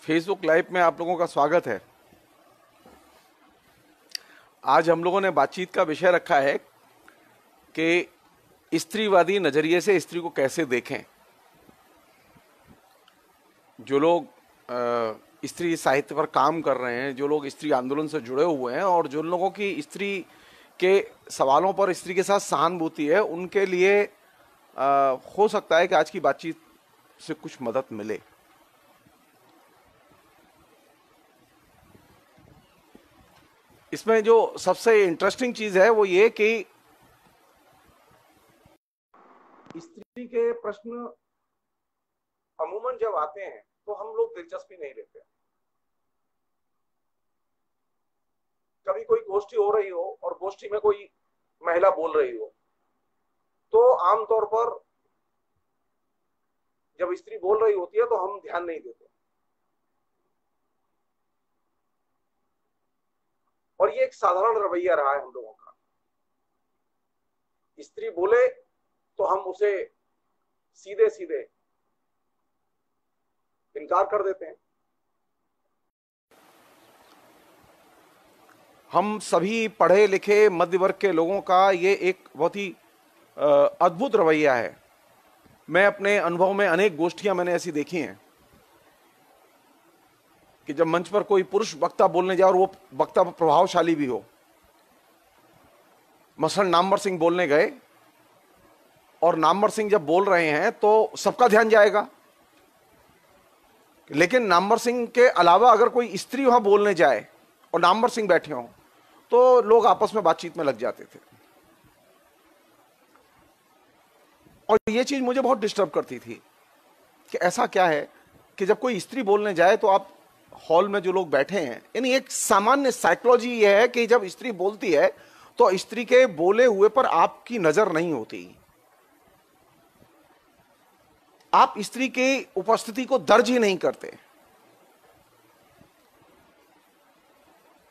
Facebook live में आप लोगों का स्वागत है। आज हम लोगों ने बातचीत का विषय रखा है कि स्त्रीवादी नजरिए से स्त्री को कैसे देखें। जो लोग स्त्री साहित्य पर काम कर रहे हैं, जो लोग स्त्री आंदोलन से जुड़े हुए हैं और जो लोगों की स्त्री के सवालों पर स्त्री के साथ सहानुभूति है, उनके लिए हो सकता है कि आज की बातचीत से कुछ मदद मिले। इसमें जो सबसे इंटरेस्टिंग चीज है वो ये कि स्त्री के प्रश्न अमूमन जब आते हैं तो हम लोग दिलचस्पी नहीं लेते। कभी कोई गोष्ठी हो रही हो और गोष्ठी में कोई महिला बोल रही हो तो आमतौर पर जब स्त्री बोल रही होती है तो हम ध्यान नहीं देते, और ये एक साधारण रवैया रहा है हम लोगों का। स्त्री बोले तो हम उसे सीधे सीधे इनकार कर देते हैं। हम सभी पढ़े लिखे मध्य वर्ग के लोगों का ये एक बहुत ही अद्भुत रवैया है। मैं अपने अनुभव में अनेक गोष्ठियां मैंने ऐसी देखी हैं कि जब मंच पर कोई पुरुष वक्ता बोलने जाए और वो वक्ता प्रभावशाली भी हो, मसलन नामवर सिंह बोलने गए और नामवर सिंह जब बोल रहे हैं तो सबका ध्यान जाएगा, लेकिन नामवर सिंह के अलावा अगर कोई स्त्री वहां बोलने जाए और नामवर सिंह बैठे हों तो लोग आपस में बातचीत में लग जाते थे। और ये चीज मुझे बहुत डिस्टर्ब करती थी कि ऐसा क्या है कि जब कोई स्त्री बोलने जाए तो आप हॉल में जो लोग बैठे हैं, यानी एक सामान्य साइकोलॉजी ये है कि जब स्त्री बोलती है तो स्त्री के बोले हुए पर आपकी नजर नहीं होती, आप स्त्री की उपस्थिति को दर्ज ही नहीं करते।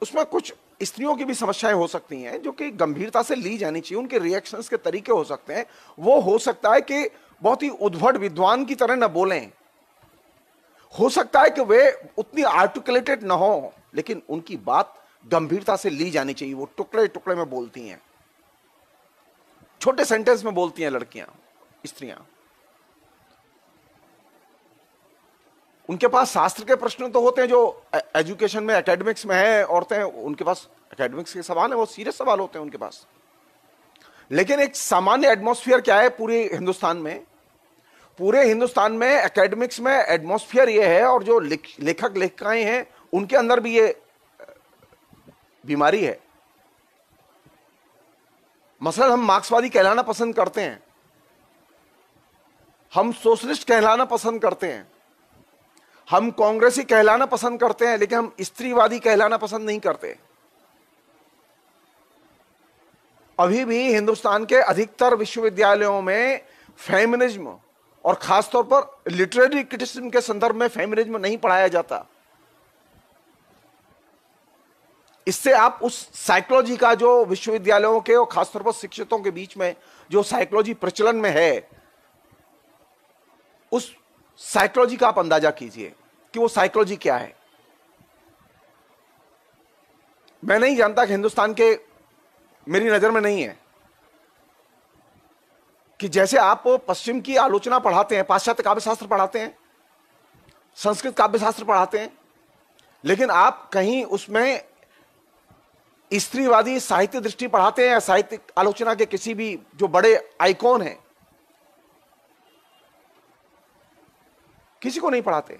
उसमें कुछ स्त्रियों की भी समस्याएं हो सकती हैं जो कि गंभीरता से ली जानी चाहिए, उनके रिएक्शंस के तरीके हो सकते हैं। वो हो सकता है कि बहुत ही उद्भट विद्वान की तरह न बोलें, हो सकता है कि वे उतनी आर्टिकुलेटेड न हो, लेकिन उनकी बात गंभीरता से ली जानी चाहिए। वो टुकड़े टुकड़े में बोलती हैं, छोटे सेंटेंस में बोलती हैं लड़कियां, स्त्रियां। उनके पास शास्त्र के प्रश्न तो होते हैं जो एजुकेशन में, एकेडमिक्स में है। औरतें, उनके पास एकेडमिक्स के सवाल है, वो सीरियस सवाल होते हैं उनके पास। लेकिन एक सामान्य एटमॉस्फेयर क्या है पूरे हिंदुस्तान में? पूरे हिंदुस्तान में एकेडमिक्स में एटमॉस्फेयर ये है, और जो लेखक लेखिकाएं हैं उनके अंदर भी ये बीमारी है। मसलन हम मार्क्सवादी कहलाना पसंद करते हैं, हम सोशलिस्ट कहलाना पसंद करते हैं, हम कांग्रेसी कहलाना पसंद करते हैं, लेकिन हम स्त्रीवादी कहलाना पसंद नहीं करते। अभी भी हिंदुस्तान के अधिकतर विश्वविद्यालयों में फेमिनिज्म और खासतौर पर लिटरेरी क्रिटिसिज्म के संदर्भ में फेमिनिज्म नहीं पढ़ाया जाता। इससे आप उस साइकोलॉजी का जो विश्वविद्यालयों के और खासतौर पर शिक्षितों के बीच में जो साइकोलॉजी प्रचलन में है, उस साइकोलॉजी का आप अंदाजा कीजिए कि वो साइकोलॉजी क्या है। मैं नहीं जानता कि हिंदुस्तान के, मेरी नजर में नहीं है कि जैसे आप पश्चिम की आलोचना पढ़ाते हैं, पाश्चात्य काव्यशास्त्र पढ़ाते हैं, संस्कृत काव्यशास्त्र पढ़ाते हैं, लेकिन आप कहीं उसमें स्त्रीवादी साहित्य दृष्टि पढ़ाते हैं या साहित्यिक आलोचना के किसी भी जो बड़े आइकॉन हैं? किसी को नहीं पढ़ाते।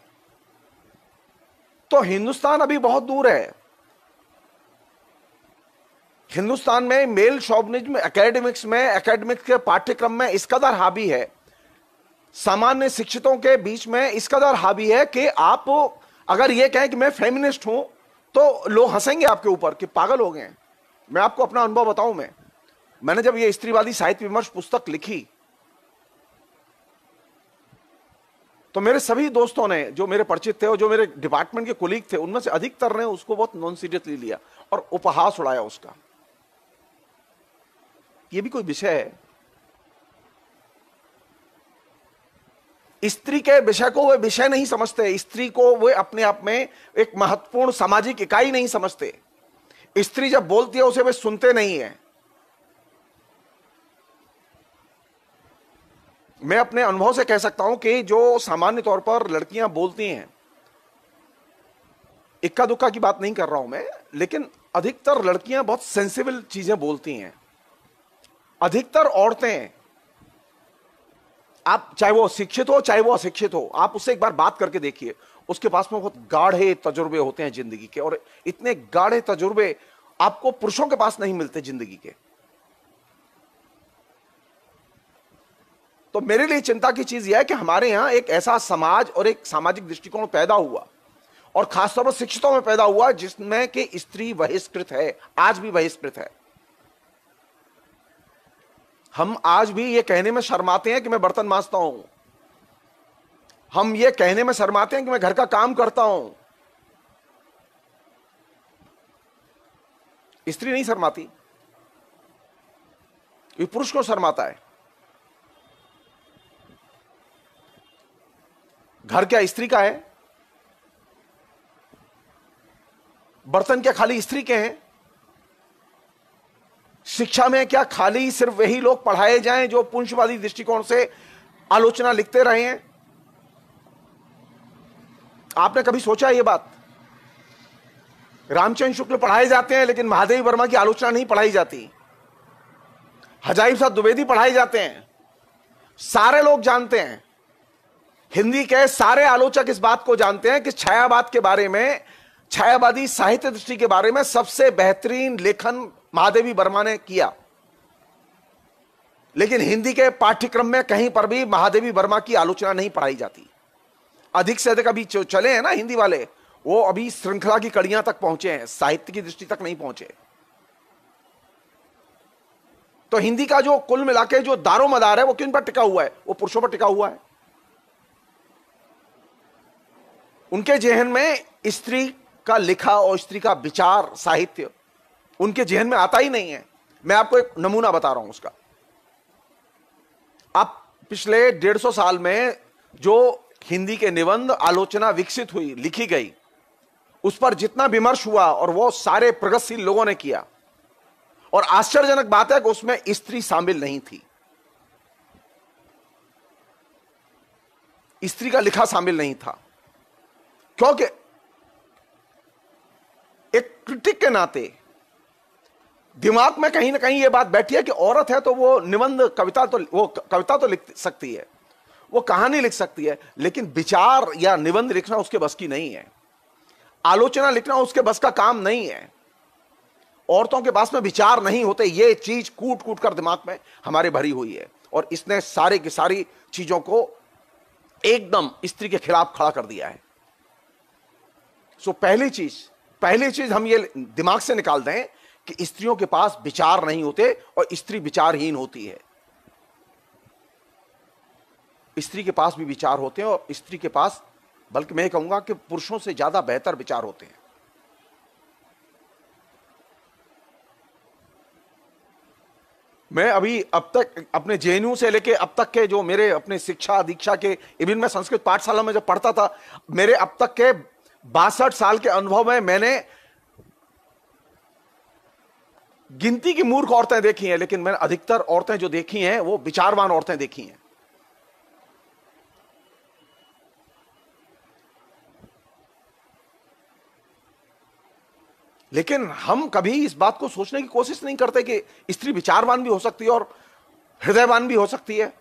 तो हिंदुस्तान अभी बहुत दूर है। हिंदुस्तान में मेल शोविनिज्म एकेडमिक्स में, एकेडमिक्स के पाठ्यक्रम में इस कदर हावी है, सामान्य शिक्षितों के बीच में इस कदर हावी है कि आप अगर यह कहें कि मैं फेमिनिस्ट हूं तो लोग हंसेंगे आपके ऊपर कि पागल हो गए हैं। मैं आपको अपना अनुभव बताऊं, मैंने जब ये स्त्रीवादी साहित्य विमर्श पुस्तक लिखी तो मेरे सभी दोस्तों ने, जो मेरे परिचित थे और जो मेरे डिपार्टमेंट के कोलीग थे, उनमें से अधिकतर ने उसको बहुत नॉन सीरियसली लिया और उपहास उड़ाया उसका। ये भी कोई विषय है? स्त्री के विषय को वे विषय नहीं समझते, स्त्री को वे अपने आप में एक महत्वपूर्ण सामाजिक इकाई नहीं समझते। स्त्री जब बोलती है उसे वे सुनते नहीं है। मैं अपने अनुभव से कह सकता हूं कि जो सामान्य तौर पर लड़कियां बोलती हैं, इक्का दुक्का की बात नहीं कर रहा हूं मैं, लेकिन अधिकतर लड़कियां बहुत सेंसिबल चीजें बोलती हैं। अधिकतर औरतें, आप चाहे वो शिक्षित हो चाहे वो अशिक्षित हो, आप उससे एक बार बात करके देखिए, उसके पास में बहुत गाढ़े तजुर्बे होते हैं जिंदगी के, और इतने गाढ़े तजुर्बे आपको पुरुषों के पास नहीं मिलते जिंदगी के। तो मेरे लिए चिंता की चीज यह है कि हमारे यहां एक ऐसा समाज और एक सामाजिक दृष्टिकोण पैदा हुआ, और खासतौर पर शिक्षितों में पैदा हुआ, जिसमें कि स्त्री बहिष्कृत है, आज भी बहिष्कृत है। हम आज भी ये कहने में शर्माते हैं कि मैं बर्तन मांजता हूं, हम ये कहने में शर्माते हैं कि मैं घर का काम करता हूं। स्त्री नहीं शर्माती, ये पुरुष को शर्माता है। घर क्या स्त्री का है? बर्तन क्या खाली स्त्री के हैं? शिक्षा में क्या खाली सिर्फ वही लोग पढ़ाए जाएं जो पुंजवादी दृष्टिकोण से आलोचना लिखते रहे हैं? आपने कभी सोचा ये बात? रामचंद्र शुक्ल पढ़ाए जाते हैं, लेकिन महादेवी वर्मा की आलोचना नहीं पढ़ाई जाती। हजारी प्रसाद द्विवेदी पढ़ाए जाते हैं, सारे लोग जानते हैं। हिंदी के सारे आलोचक इस बात को जानते हैं कि छायावाद के बारे में, छायावादी साहित्य दृष्टि के बारे में सबसे बेहतरीन लेखन महादेवी वर्मा ने किया। लेकिन हिंदी के पाठ्यक्रम में कहीं पर भी महादेवी वर्मा की आलोचना नहीं पढ़ाई जाती। अधिक से अधिक अभी जो चले हैं ना हिंदी वाले, वो अभी श्रृंखला की कड़ियां तक पहुंचे हैं, साहित्य की दृष्टि तक नहीं पहुंचे। तो हिंदी का जो कुल मिला के जो दारो मदार है वो किन पर टिका हुआ है? वो पुरुषों पर टिका हुआ है। उनके जेहन में स्त्री का लिखा और स्त्री का विचार साहित्य उनके जेहन में आता ही नहीं है। मैं आपको एक नमूना बता रहा हूं उसका। आप पिछले 150 साल में जो हिंदी के निबंध आलोचना विकसित हुई, लिखी गई, उस पर जितना विमर्श हुआ, और वो सारे प्रगतिशील लोगों ने किया, और आश्चर्यजनक बात है कि उसमें स्त्री शामिल नहीं थी। स्त्री का लिखा शामिल नहीं था, क्योंकि एक क्रिटिक के नाते दिमाग में कहीं ना कहीं यह बात बैठी है कि औरत है तो वो निबंध कविता तो लिख सकती है, वो कहानी लिख सकती है, लेकिन विचार या निबंध लिखना उसके बस की नहीं है। आलोचना लिखना उसके बस का काम नहीं है। औरतों के पास में विचार नहीं होते। ये चीज कूट कूट कर दिमाग में हमारे भरी हुई है, और इसने सारे की सारी चीजों को एकदम स्त्री के खिलाफ खड़ा कर दिया है। सो पहली चीज हम ये दिमाग से निकाल दें कि स्त्रियों के पास विचार नहीं होते और स्त्री विचारहीन होती है। स्त्री के पास भी विचार होते हैं, और स्त्री के पास, बल्कि मैं कहूंगा कि पुरुषों से ज्यादा बेहतर विचार होते हैं। मैं अभी अब तक अपने जेएनयू से लेके अब तक के जो मेरे अपने शिक्षा दीक्षा के, इवन मैं संस्कृत पाठशाला में जब पढ़ता था, मेरे अब तक के 62 साल के अनुभव में मैंने गिनती की मूर्ख औरतें देखी हैं, लेकिन मैंने अधिकतर औरतें जो देखी हैं वो विचारवान औरतें देखी हैं। लेकिन हम कभी इस बात को सोचने की कोशिश नहीं करते कि स्त्री विचारवान भी हो सकती है और हृदयवान भी हो सकती है।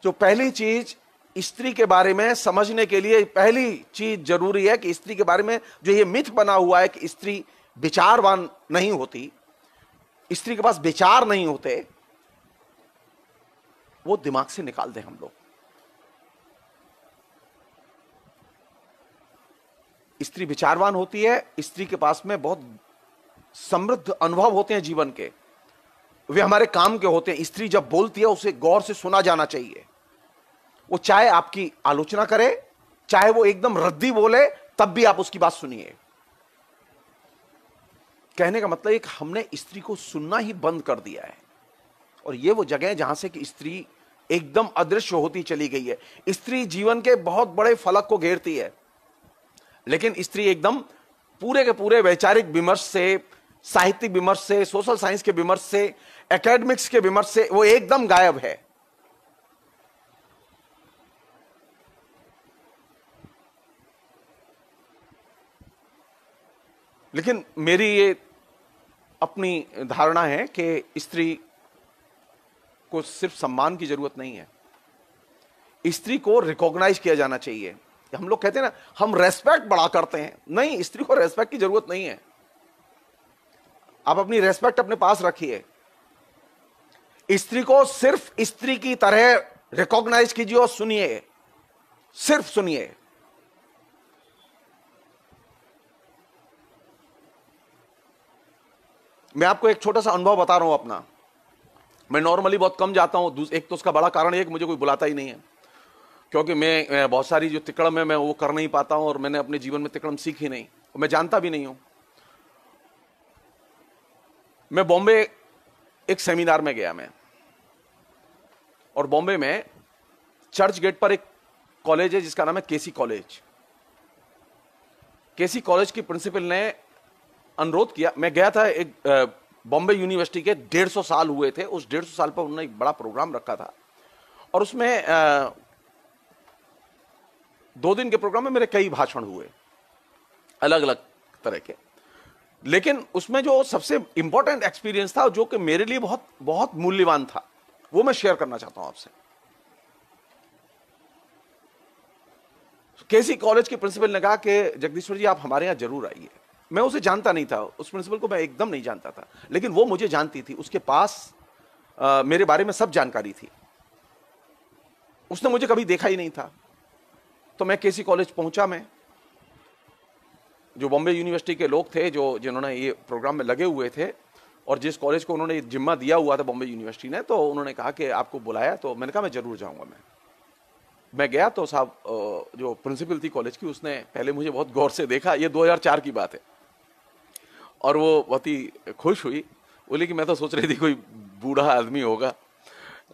जो पहली चीज स्त्री के बारे में समझने के लिए, पहली चीज जरूरी है कि स्त्री के बारे में जो ये मिथ बना हुआ है कि स्त्री विचारवान नहीं होती, स्त्री के पास विचार नहीं होते, वो दिमाग से निकाल दें हम लोग। स्त्री विचारवान होती है, स्त्री के पास में बहुत समृद्ध अनुभव होते हैं जीवन के, वे हमारे काम के होते हैं। स्त्री जब बोलती है उसे गौर से सुना जाना चाहिए। वो चाहे आपकी आलोचना करे, चाहे वो एकदम रद्दी बोले, तब भी आप उसकी बात सुनिए। कहने का मतलब एक हमने स्त्री को सुनना ही बंद कर दिया है। और ये वो जगह है जहां से कि स्त्री एकदम अदृश्य होती चली गई है। स्त्री जीवन के बहुत बड़े फलक को घेरती है, लेकिन स्त्री एकदम पूरे के पूरे वैचारिक विमर्श से, साहित्यिक विमर्श से, सोशल साइंस के विमर्श से, एकेडमिक्स के विमर्श से वो एकदम गायब है। लेकिन मेरी ये अपनी धारणा है कि स्त्री को सिर्फ सम्मान की जरूरत नहीं है, स्त्री को रिकॉग्नाइज किया जाना चाहिए। हम लोग कहते हैं ना, हम रेस्पेक्ट बड़ा करते हैं, नहीं, स्त्री को रेस्पेक्ट की जरूरत नहीं है। आप अपनी रेस्पेक्ट अपने पास रखिए, स्त्री को सिर्फ स्त्री की तरह रिकॉग्नाइज कीजिए और सुनिए, सिर्फ सुनिए। मैं आपको एक छोटा सा अनुभव बता रहा हूं अपना। मैं नॉर्मली बहुत कम जाता हूं, एक तो उसका बड़ा कारण है कि मुझे कोई बुलाता ही नहीं है, क्योंकि मैं बहुत सारी जो तिकड़म है मैं वो कर नहीं पाता हूं, और मैंने अपने जीवन में तिकड़म सीखी नहीं, और मैं जानता भी नहीं हूं। मैं बॉम्बे एक सेमिनार में गया मैं, और बॉम्बे में चर्च गेट पर एक कॉलेज है जिसका नाम है केसी कॉलेज। केसी कॉलेज की प्रिंसिपल ने अनुरोध किया, मैं गया था, एक बॉम्बे यूनिवर्सिटी के 150 साल हुए थे, उस 150 साल पर उन्होंने एक बड़ा प्रोग्राम रखा था, और उसमें 2 दिन के प्रोग्राम में मेरे कई भाषण हुए अलग अलग तरह के। लेकिन उसमें जो सबसे इंपॉर्टेंट एक्सपीरियंस था, जो कि मेरे लिए बहुत बहुत मूल्यवान था, वो मैं शेयर करना चाहता हूं आपसे। केसी कॉलेज के प्रिंसिपल ने कहा कि जगदीश्वर जी, आप हमारे यहां जरूर आइए। मैं उसे जानता नहीं था, उस प्रिंसिपल को मैं एकदम नहीं जानता था, लेकिन वो मुझे जानती थी, उसके पास मेरे बारे में सब जानकारी थी। उसने मुझे कभी देखा ही नहीं था। तो मैं केसी कॉलेज पहुंचा, मैं, जो बॉम्बे यूनिवर्सिटी के लोग थे जो जिन्होंने ये प्रोग्राम में लगे हुए थे, और जिस कॉलेज को उन्होंने जिम्मा दिया हुआ था बॉम्बे यूनिवर्सिटी ने, तो उन्होंने कहा कि आपको बुलाया, तो मैंने कहा मैं जरूर जाऊंगा। मैं गया तो साहब जो प्रिंसिपल थी कॉलेज की, उसने पहले मुझे बहुत गौर से देखा, ये 2004 की बात है, और वो बहुत ही खुश हुई, बोली कि मैं तो सोच रही थी कोई बूढ़ा आदमी होगा,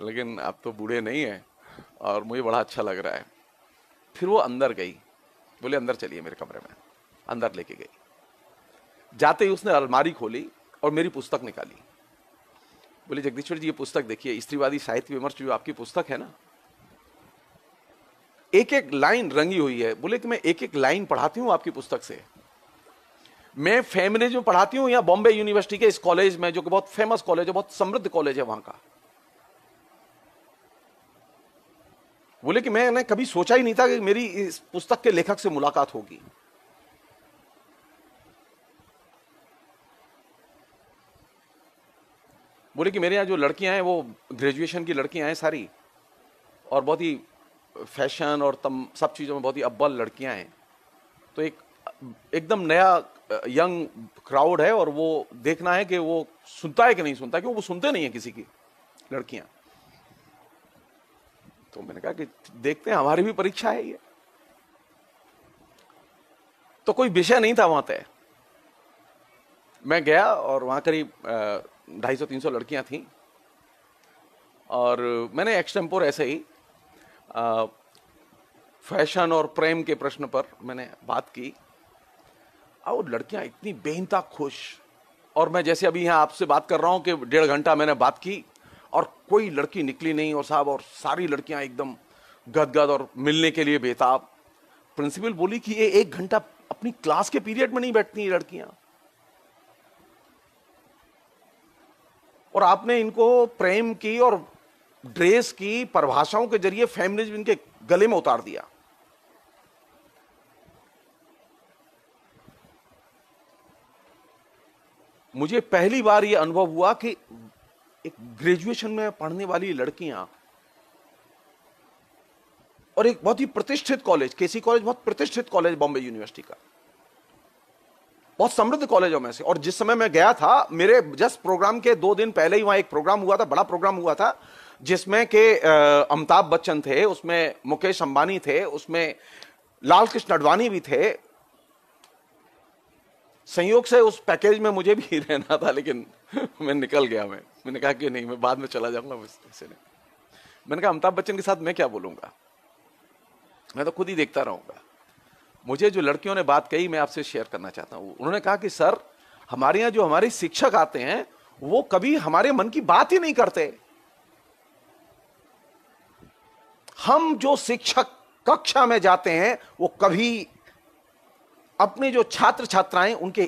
लेकिन आप तो बूढ़े नहीं हैं, और मुझे बड़ा अच्छा लग रहा है। फिर वो अंदर गई, बोले अंदर चलिए मेरे कमरे में, अंदर लेके गई। जाते ही उसने अलमारी खोली और मेरी पुस्तक निकाली। बोले जगदीश्वर जी, ये पुस्तक देखिए, स्त्रीवादी साहित्य विमर्श जो आपकी पुस्तक है ना, एक एक लाइन रंगी हुई है। बोले कि मैं एक एक लाइन पढ़ाती हूं आपकी पुस्तक से। मैं फेमिनिज्म पढ़ाती हूं यहाँ बॉम्बे यूनिवर्सिटी के इस कॉलेज में, जो कि बहुत फेमस कॉलेज है, बहुत समृद्ध कॉलेज है वहां का। बोले कि मैंने कभी सोचा ही नहीं था कि मेरी इस पुस्तक के लेखक से मुलाकात होगी। बोले कि मेरे यहाँ जो लड़कियां हैं वो ग्रेजुएशन की लड़कियां हैं सारी, और बहुत ही फैशन और सब चीजों में बहुत ही अव्वल लड़कियां हैं। तो एकदम नया यंग क्राउड है, और वो देखना है कि वो सुनता है कि नहीं सुनता, क्योंकि वो सुनते नहीं है किसी की लड़कियां। तो मैंने कहा कि देखते हैं, हमारी भी परीक्षा है ये। तो कोई विषय नहीं था वहां तय। मैं गया और वहां करीब 250-300 लड़कियां थीं, और मैंने एक्सटेम्पोर ऐसे ही फैशन और प्रेम के प्रश्न पर मैंने बात की, और लड़कियां इतनी बेइंतहा खुश। और मैं जैसे अभी यहां आपसे बात कर रहा हूं कि 1.5 घंटा मैंने बात की और कोई लड़की निकली नहीं, और साहब, और सारी लड़कियां एकदम गदगद और मिलने के लिए बेताब। प्रिंसिपल बोली कि ये 1 घंटा अपनी क्लास के पीरियड में नहीं बैठती ये लड़कियां, और आपने इनको प्रेम की और ड्रेस की परिभाषाओं के जरिए फेमिनिज्म इनके गले में उतार दिया। मुझे पहली बार यह अनुभव हुआ कि एक ग्रेजुएशन में पढ़ने वाली लड़कियां, और एक बहुत ही प्रतिष्ठित कॉलेज, केसी कॉलेज बहुत प्रतिष्ठित कॉलेज बॉम्बे यूनिवर्सिटी का, बहुत समृद्ध कॉलेजों में से। और जिस समय मैं गया था, मेरे जस्ट प्रोग्राम के 2 दिन पहले ही वहां एक प्रोग्राम हुआ था, बड़ा प्रोग्राम हुआ था, जिसमें के अमिताभ बच्चन थे, उसमें मुकेश अंबानी थे, उसमें लाल कृष्ण अडवाणी भी थे, संयोग से उस पैकेज में मुझे भी रहना था, लेकिन मैं निकल गया। मैंने कहा कि नहीं, मैं बाद में चला जाऊंगा। मैंने कहा अमिताभ बच्चन के साथ मैं क्या बोलूंगा, मैं तो खुद ही देखता रहूंगा। मुझे जो लड़कियों ने बात कही मैं आपसे शेयर करना चाहता हूं। उन्होंने कहा कि सर, हमारे यहां जो हमारे शिक्षक आते हैं वो कभी हमारे मन की बात ही नहीं करते। हम जो शिक्षक कक्षा में जाते हैं वो कभी अपने जो छात्र छात्राएं उनके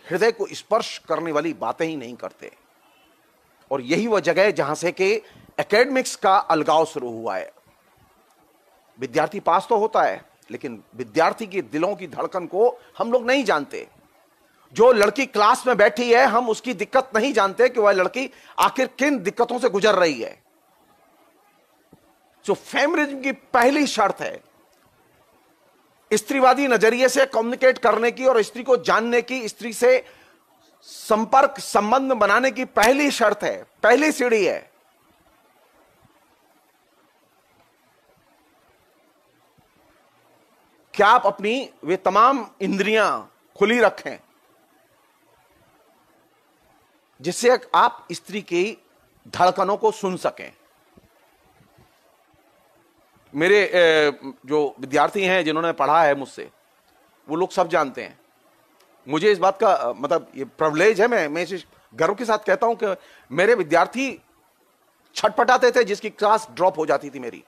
हृदय को स्पर्श करने वाली बातें ही नहीं करते। और यही वह जगह है जहां से कि एकेडमिक्स का अलगाव शुरू हुआ है। विद्यार्थी पास तो होता है, लेकिन विद्यार्थी के दिलों की धड़कन को हम लोग नहीं जानते। जो लड़की क्लास में बैठी है, हम उसकी दिक्कत नहीं जानते कि वह लड़की आखिर किन दिक्कतों से गुजर रही है। जो फेमिनिज्म की पहली शर्त है, स्त्रीवादी नजरिए से कम्युनिकेट करने की और स्त्री को जानने की, स्त्री से संपर्क संबंध बनाने की पहली शर्त है, पहली सीढ़ी है। क्या आप अपनी वे तमाम इंद्रियां खुली रखें जिससे आप स्त्री की धड़कनों को सुन सकें। मेरे जो विद्यार्थी हैं जिन्होंने पढ़ा है मुझसे, वो लोग सब जानते हैं। मुझे इस बात का मतलब ये प्रिविलेज है, मैं इसे गर्व के साथ कहता हूं कि मेरे विद्यार्थी छटपटाते थे जिसकी क्लास ड्रॉप हो जाती थी मेरी।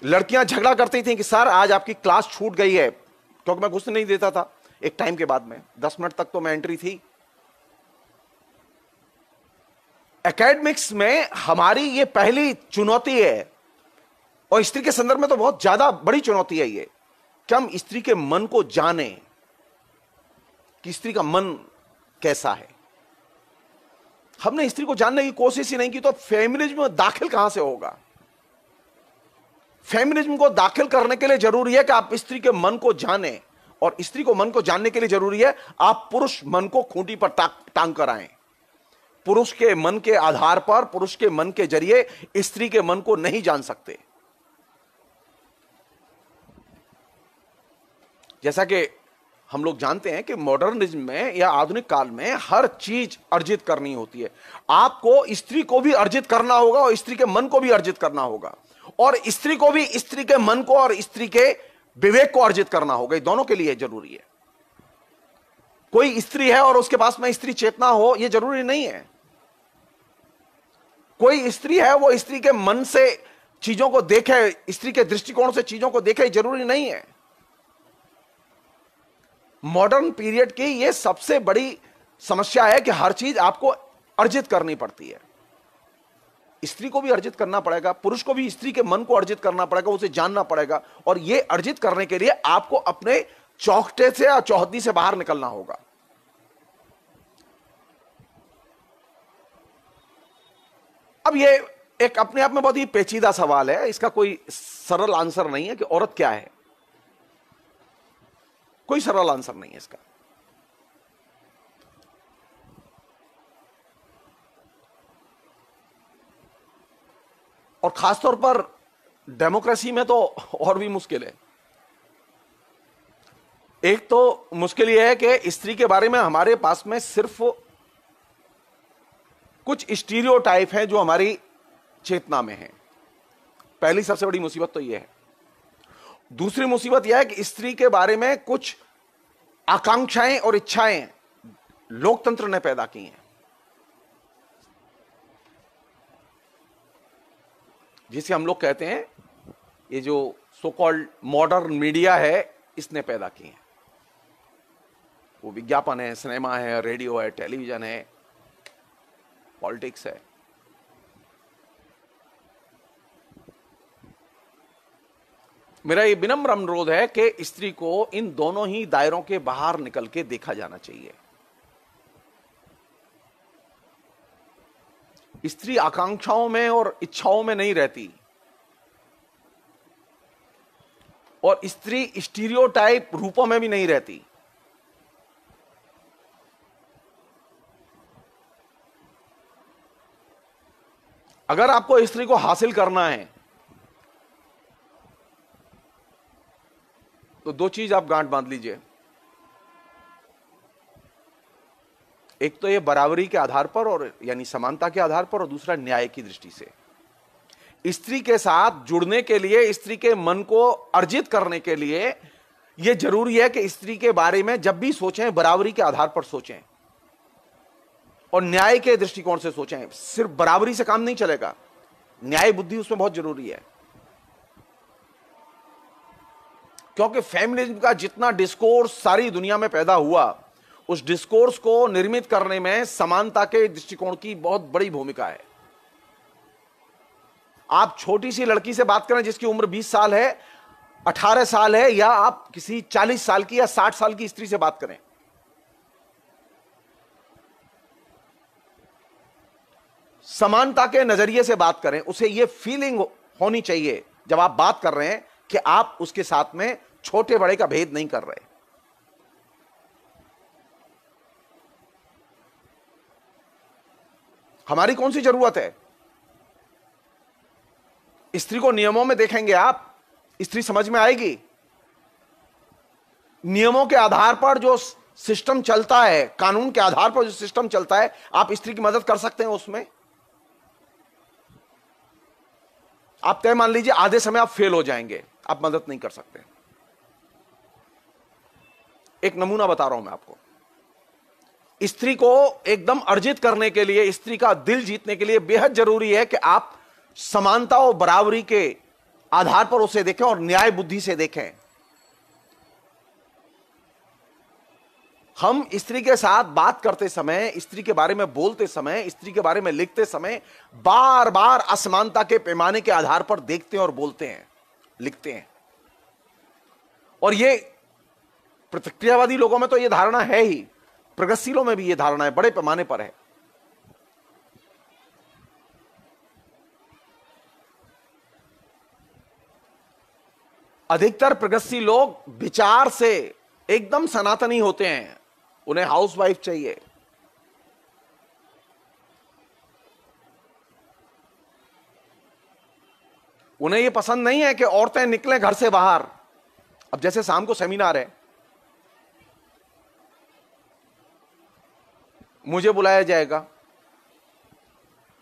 लड़कियां झगड़ा करती थी कि सर आज आपकी क्लास छूट गई है, क्योंकि मैं घुसने नहीं देता था। एक टाइम के बाद में 10 मिनट तक तो मैं एंट्री थी। एकेडमिक्स में हमारी ये पहली चुनौती है, और स्त्री के संदर्भ में तो बहुत ज्यादा बड़ी चुनौती है ये, कि हम स्त्री के मन को जाने कि स्त्री का मन कैसा है। हमने स्त्री को जानने की कोशिश ही नहीं की तो फेमिनिज्म में दाखिल कहां से होगा। फेमिनिज्म को दाखिल करने के लिए जरूरी है कि आप स्त्री के मन को जाने, और स्त्री को मन को जानने के लिए जरूरी है आप पुरुष मन को खूंटी पर टांग कर आए। पुरुष के मन के आधार पर, पुरुष के मन के जरिए स्त्री के मन को नहीं जान सकते। जैसा कि हम लोग जानते हैं कि मॉडर्निज्म में या आधुनिक काल में हर चीज अर्जित करनी होती है। आपको स्त्री को भी अर्जित करना होगा और स्त्री के मन को भी अर्जित करना होगा, और स्त्री को भी स्त्री के मन को और स्त्री के विवेक को अर्जित करना होगा। दोनों के लिए जरूरी है। कोई स्त्री है और उसके पास में स्त्री चेतना हो, यह जरूरी नहीं है। कोई स्त्री है वो स्त्री के मन से चीजों को देखे, स्त्री के दृष्टिकोण से चीजों को देखे, जरूरी नहीं है। मॉडर्न पीरियड की यह सबसे बड़ी समस्या है कि हर चीज आपको अर्जित करनी पड़ती है। स्त्री को भी अर्जित करना पड़ेगा, पुरुष को भी स्त्री के मन को अर्जित करना पड़ेगा, उसे जानना पड़ेगा। और यह अर्जित करने के लिए आपको अपने चौखटे से या चौहद्दी से बाहर निकलना होगा। अब यह एक अपने आप में बहुत ही पेचीदा सवाल है, इसका कोई सरल आंसर नहीं है कि औरत क्या है। कोई सरल आंसर नहीं है इसका। और खासतौर पर डेमोक्रेसी में तो और भी मुश्किल है। एक तो मुश्किल यह है कि स्त्री के बारे में हमारे पास में सिर्फ कुछ स्टीरियोटाइप हैं जो हमारी चेतना में है। पहली सबसे बड़ी मुसीबत तो यह है। दूसरी मुसीबत यह है कि स्त्री के बारे में कुछ आकांक्षाएं और इच्छाएं लोकतंत्र ने पैदा की हैं, जिसे हम लोग कहते हैं, ये जो सो कॉल्ड मॉडर्न मीडिया है, इसने पैदा की हैं। वो विज्ञापन है, सिनेमा है, रेडियो है, टेलीविजन है, पॉलिटिक्स है। मेरा ये विनम्र अनुरोध है कि स्त्री को इन दोनों ही दायरों के बाहर निकल के देखा जाना चाहिए। स्त्री आकांक्षाओं में और इच्छाओं में नहीं रहती, और स्त्री स्टीरियोटाइप रूपों में भी नहीं रहती। अगर आपको स्त्री को हासिल करना है तो दो चीज आप गांठ बांध लीजिए। एक तो ये बराबरी के आधार पर और यानी समानता के आधार पर, और दूसरा न्याय की दृष्टि से। स्त्री के साथ जुड़ने के लिए, स्त्री के मन को अर्जित करने के लिए यह जरूरी है कि स्त्री के बारे में जब भी सोचें बराबरी के आधार पर सोचें और न्याय के दृष्टिकोण से सोचें। सिर्फ बराबरी से काम नहीं चलेगा, न्याय बुद्धि उसमें बहुत जरूरी है। क्योंकि फेमिनिज्म का जितना डिस्कोर्स सारी दुनिया में पैदा हुआ, उस डिस्कोर्स को निर्मित करने में समानता के दृष्टिकोण की बहुत बड़ी भूमिका है। आप छोटी सी लड़की से बात करें जिसकी उम्र 20 साल है, 18 साल है, या आप किसी 40 साल की या 60 साल की स्त्री से बात करें, समानता के नजरिए से बात करें, उसे यह फीलिंग होनी चाहिए जब आप बात कर रहे हैं कि आप उसके साथ में छोटे बड़े का भेद नहीं कर रहे। हमारी कौन सी जरूरत है? स्त्री को नियमों में देखेंगे आप, स्त्री समझ में आएगी। नियमों के आधार पर जो सिस्टम चलता है, कानून के आधार पर जो सिस्टम चलता है, आप स्त्री की मदद कर सकते हैं उसमें। आप तय मान लीजिए आधे समय आप फेल हो जाएंगे, आप मदद नहीं कर सकते। एक नमूना बता रहा हूं मैं आपको। स्त्री को एकदम अर्जित करने के लिए, स्त्री का दिल जीतने के लिए बेहद जरूरी है कि आप समानता और बराबरी के आधार पर उसे देखें और न्याय बुद्धि से देखें। हम स्त्री के साथ बात करते समय, स्त्री के बारे में बोलते समय, स्त्री के बारे में लिखते समय बार बार असमानता के पैमाने के आधार पर देखते हैं और बोलते हैं, लिखते हैं। और ये प्रतिक्रियावादी लोगों में तो यह धारणा है ही, प्रगतिशीलों में भी यह धारणा है, बड़े पैमाने पर है। अधिकतर प्रगतिशील लोग विचार से एकदम सनातनी होते हैं, उन्हें हाउसवाइफ चाहिए। उन्हें यह पसंद नहीं है कि औरतें निकलें घर से बाहर। अब जैसे शाम को सेमिनार है, मुझे बुलाया जाएगा,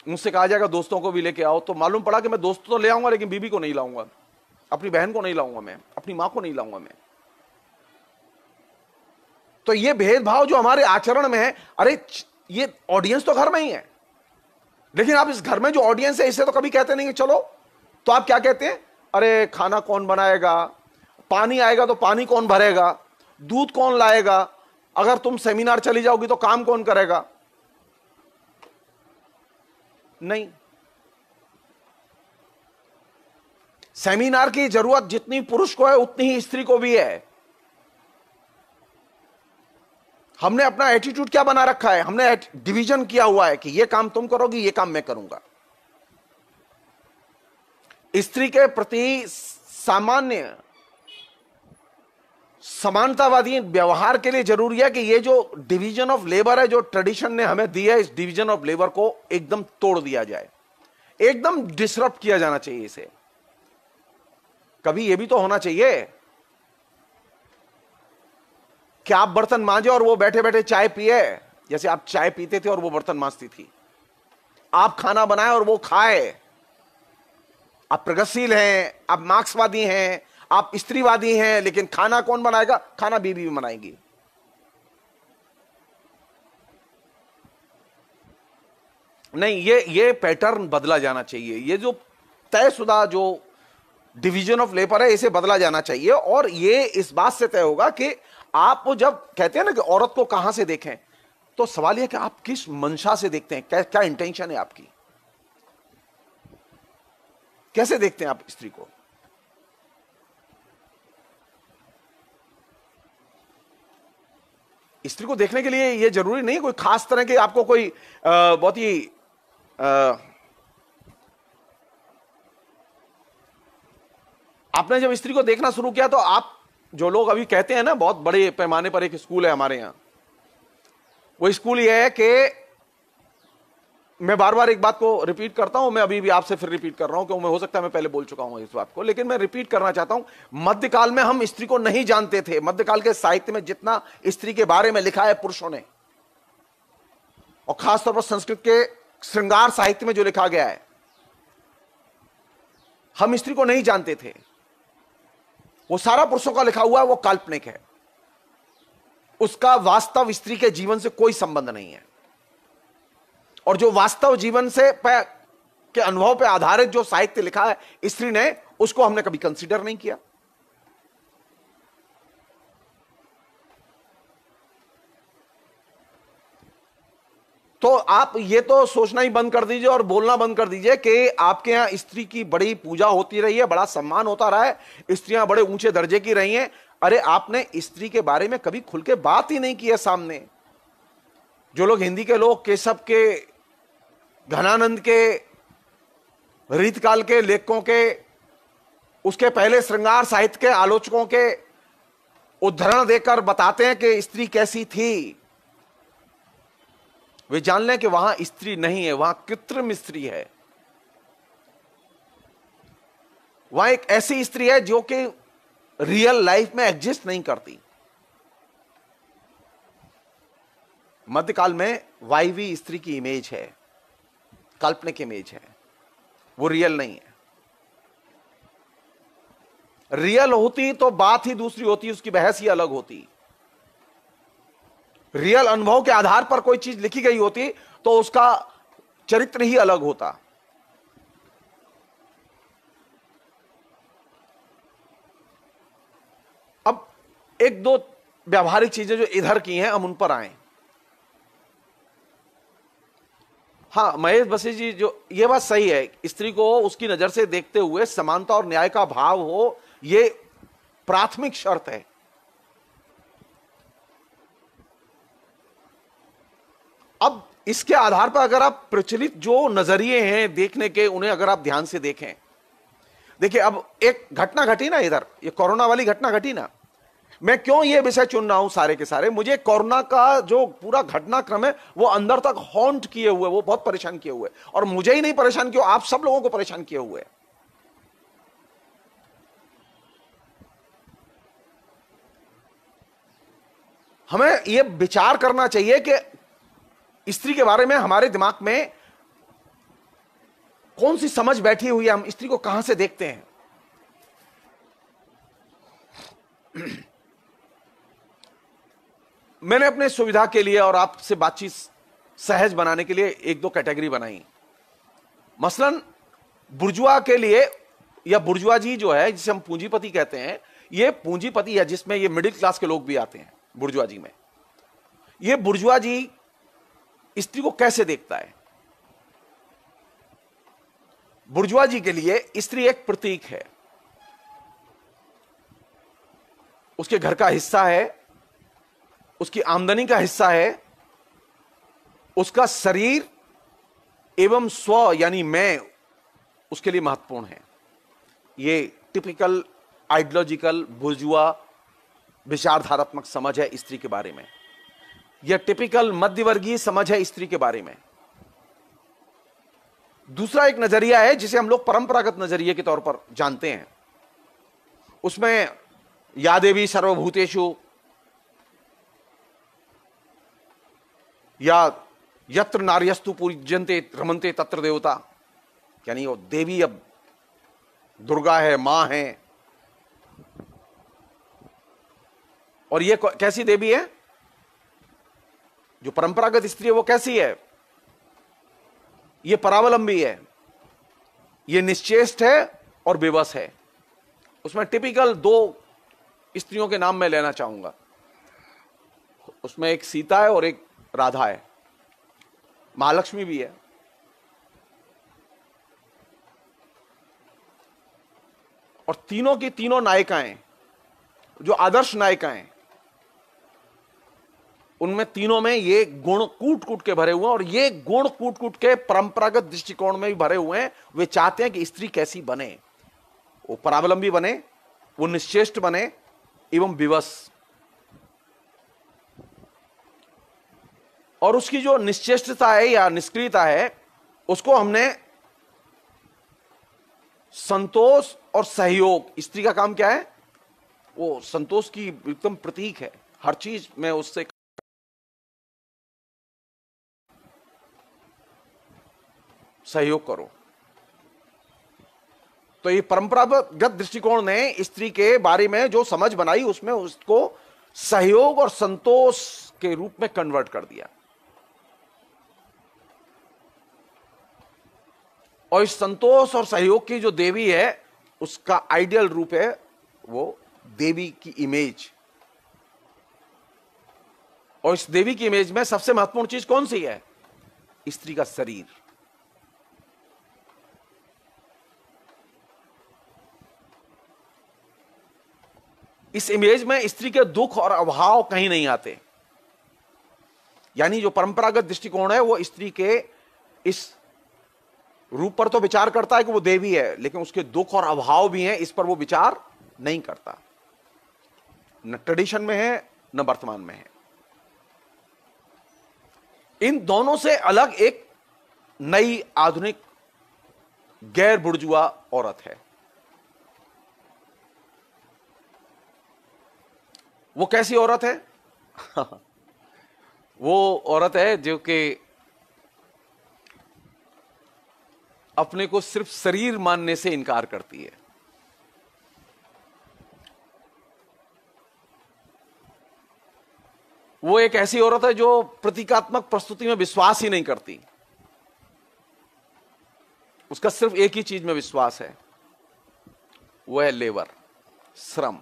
मुझसे कहा जाएगा दोस्तों को भी लेके आओ, तो मालूम पड़ा कि मैं दोस्तों तो ले आऊंगा लेकिन बीबी को नहीं लाऊंगा, अपनी बहन को नहीं लाऊंगा, मैं अपनी मां को नहीं लाऊंगा मैं। तो ये भेदभाव जो हमारे आचरण में है, अरे ये ऑडियंस तो घर में ही है, लेकिन आप इस घर में जो ऑडियंस है इसे तो कभी कहते नहीं कि चलो। तो आप क्या कहते हैं? अरे खाना कौन बनाएगा, पानी आएगा तो पानी कौन भरेगा, दूध कौन लाएगा, अगर तुम सेमिनार चली जाओगी तो काम कौन करेगा? नहीं, सेमिनार की जरूरत जितनी पुरुष को है उतनी ही स्त्री को भी है। हमने अपना एटीट्यूड क्या बना रखा है? हमने डिवीजन किया हुआ है कि ये काम तुम करोगी, ये काम मैं करूंगा। स्त्री के प्रति सामान्य समानतावादी व्यवहार के लिए जरूरी है कि ये जो डिवीजन ऑफ लेबर है, जो ट्रेडिशन ने हमें दी है, इस डिवीजन ऑफ लेबर को एकदम तोड़ दिया जाए, एकदम डिसरप्ट किया जाना चाहिए इसे। कभी यह भी तो होना चाहिए कि आप बर्तन मांजे और वो बैठे बैठे चाय पिए, जैसे आप चाय पीते थे और वो बर्तन मांजती थी। आप खाना बनाए और वो खाए। आप प्रगतिशील हैं, आप मार्क्सवादी हैं, आप स्त्रीवादी हैं, लेकिन खाना कौन बनाएगा? खाना बीबी भी बनाएगी। नहीं, ये पैटर्न बदला जाना चाहिए। ये जो तयशुदा जो डिवीजन ऑफ लेबर है, इसे बदला जाना चाहिए। और ये इस बात से तय होगा कि आप जब कहते हैं ना कि औरत को कहां से देखें, तो सवाल यह कि आप किस मंशा से देखते हैं, क्या इंटेंशन है आपकी, कैसे देखते हैं आप स्त्री को। स्त्री को देखने के लिए यह जरूरी नहीं कोई खास तरह के आपको कोई बहुत ही आपने जब स्त्री को देखना शुरू किया तो आप जो लोग अभी कहते हैं ना, बहुत बड़े पैमाने पर एक स्कूल है हमारे यहां, वो स्कूल ये है कि मैं बार बार एक बात को रिपीट करता हूं, मैं अभी भी आपसे फिर रिपीट कर रहा हूं क्योंकि हो सकता है मैं पहले बोल चुका हूं इस बात को, लेकिन मैं रिपीट करना चाहता हूं। मध्यकाल में हम स्त्री को नहीं जानते थे। मध्यकाल के साहित्य में जितना स्त्री के बारे में लिखा है पुरुषों ने, और खासतौर पर संस्कृत के श्रृंगार साहित्य में जो लिखा गया है, हम स्त्री को नहीं जानते थे। वो सारा पुरुषों का लिखा हुआ है, वो काल्पनिक है, उसका वास्तव स्त्री के जीवन से कोई संबंध नहीं है। और जो वास्तव जीवन से के अनुभव पे आधारित जो साहित्य लिखा है स्त्री ने, उसको हमने कभी कंसीडर नहीं किया। तो आप ये तो सोचना ही बंद कर दीजिए और बोलना बंद कर दीजिए कि आपके यहां स्त्री की बड़ी पूजा होती रही है, बड़ा सम्मान होता रहा है, स्त्रियां बड़े ऊंचे दर्जे की रही हैं। अरे आपने स्त्री के बारे में कभी खुल के बात ही नहीं की है सामने। जो लोग हिंदी के लोग, केशव के, घनानंद के, रीतकाल के लेखकों के, उसके पहले श्रृंगार साहित्य के आलोचकों के उद्धरण देकर बताते हैं कि स्त्री कैसी थी, वे जान लें कि वहां स्त्री नहीं है, वहां कृत्रिम स्त्री है। वहां एक ऐसी स्त्री है जो कि रियल लाइफ में एग्जिस्ट नहीं करती। मध्यकाल में वायवी स्त्री की इमेज है, काल्पनिक इमेज है, वो रियल नहीं है। रियल होती तो बात ही दूसरी होती, उसकी बहस ही अलग होती। रियल अनुभव के आधार पर कोई चीज लिखी गई होती तो उसका चरित्र ही अलग होता। अब एक दो व्यावहारिक चीजें जो इधर की हैं, हम उन पर आए। हां, महेश बसी जी, जो ये बात सही है, स्त्री को उसकी नजर से देखते हुए समानता और न्याय का भाव हो, ये प्राथमिक शर्त है। अब इसके आधार पर अगर आप प्रचलित जो नजरिए हैं देखने के, उन्हें अगर आप ध्यान से देखें, देखिए अब एक घटना घटी ना इधर, ये कोरोना वाली घटना घटी ना। मैं क्यों ये विषय चुन रहा हूं सारे के सारे, मुझे कोरोना का जो पूरा घटनाक्रम है वो अंदर तक हॉन्ट किए हुए, वो बहुत परेशान किए हुए, और मुझे ही नहीं परेशान किया, आप सब लोगों को परेशान किए हुए। हमें यह विचार करना चाहिए कि स्त्री के बारे में हमारे दिमाग में कौन सी समझ बैठी हुई है, हम स्त्री को कहां से देखते हैं। मैंने अपने सुविधा के लिए और आपसे बातचीत सहज बनाने के लिए एक दो कैटेगरी बनाई। मसलन बुर्जुआ के लिए, या बुर्जुआ जी जो है, जिसे हम पूंजीपति कहते हैं, ये पूंजीपति है जिसमें ये मिडिल क्लास के लोग भी आते हैं बुर्जुआ जी में। ये बुर्जुआ जी स्त्री को कैसे देखता है? बुर्जुआ जी के लिए स्त्री एक प्रतीक है, उसके घर का हिस्सा है, उसकी आमदनी का हिस्सा है, उसका शरीर एवं स्व यानी मैं उसके लिए महत्वपूर्ण है। ये टिपिकल आइडियोलॉजिकल बुर्जुआ विचारधारात्मक समझ है स्त्री के बारे में। यह टिपिकल मध्यवर्गीय समझ है स्त्री के बारे में। दूसरा एक नजरिया है जिसे हम लोग परंपरागत नजरिए के तौर पर जानते हैं। उसमें या देवी सर्वभूतेषु, या यत्र नार्यस्तु पूज्यन्ते रमन्ते तत्र देवता, यानी वो देवी अब दुर्गा है, मां है। और ये कैसी देवी है? जो परंपरागत स्त्री है वो कैसी है? ये परावलंबी है, ये निश्चेष्ट है और बेबस है। उसमें टिपिकल दो स्त्रियों के नाम मैं लेना चाहूंगा। उसमें एक सीता है और एक राधा है, महालक्ष्मी भी है। और तीनों की तीनों नायिकाएं जो आदर्श नायिकाएं, उनमें तीनों में ये गुण कूट कूट के भरे हुए हैं, और ये गुण कूट कूट के परंपरागत दृष्टिकोण में भी भरे हुए हैं। वे चाहते हैं कि स्त्री कैसी बने, वो परावलंबी बने, वो निश्चेष्ट बने एवं विवश। और उसकी जो निश्चेष्टता है या निष्क्रियता है, उसको हमने संतोष और सहयोग, स्त्री का काम क्या है? वो संतोष की एकदम प्रतीक है, हर चीज में उससे सहयोग करो। तो ये परंपरागत दृष्टिकोण ने स्त्री के बारे में जो समझ बनाई उसमें उसको सहयोग और संतोष के रूप में कन्वर्ट कर दिया। और इस संतोष और सहयोग की जो देवी है उसका आइडियल रूप है वो देवी की इमेज। और इस देवी की इमेज में सबसे महत्वपूर्ण चीज कौन सी है? स्त्री का शरीर। इस इमेज में स्त्री के दुख और अभाव कहीं नहीं आते। यानी जो परंपरागत दृष्टिकोण है वो स्त्री के इस रूप पर तो विचार करता है कि वो देवी है, लेकिन उसके दुख और अभाव भी हैं, इस पर वो विचार नहीं करता। न ट्रेडिशन में है न वर्तमान में है। इन दोनों से अलग एक नई आधुनिक गैर बुर्जुआ औरत है। वो कैसी औरत है? वो औरत है जो कि अपने को सिर्फ शरीर मानने से इनकार करती है। वो एक ऐसी औरत है जो प्रतीकात्मक प्रस्तुति में विश्वास ही नहीं करती। उसका सिर्फ एक ही चीज में विश्वास है, वो है लेबर, श्रम।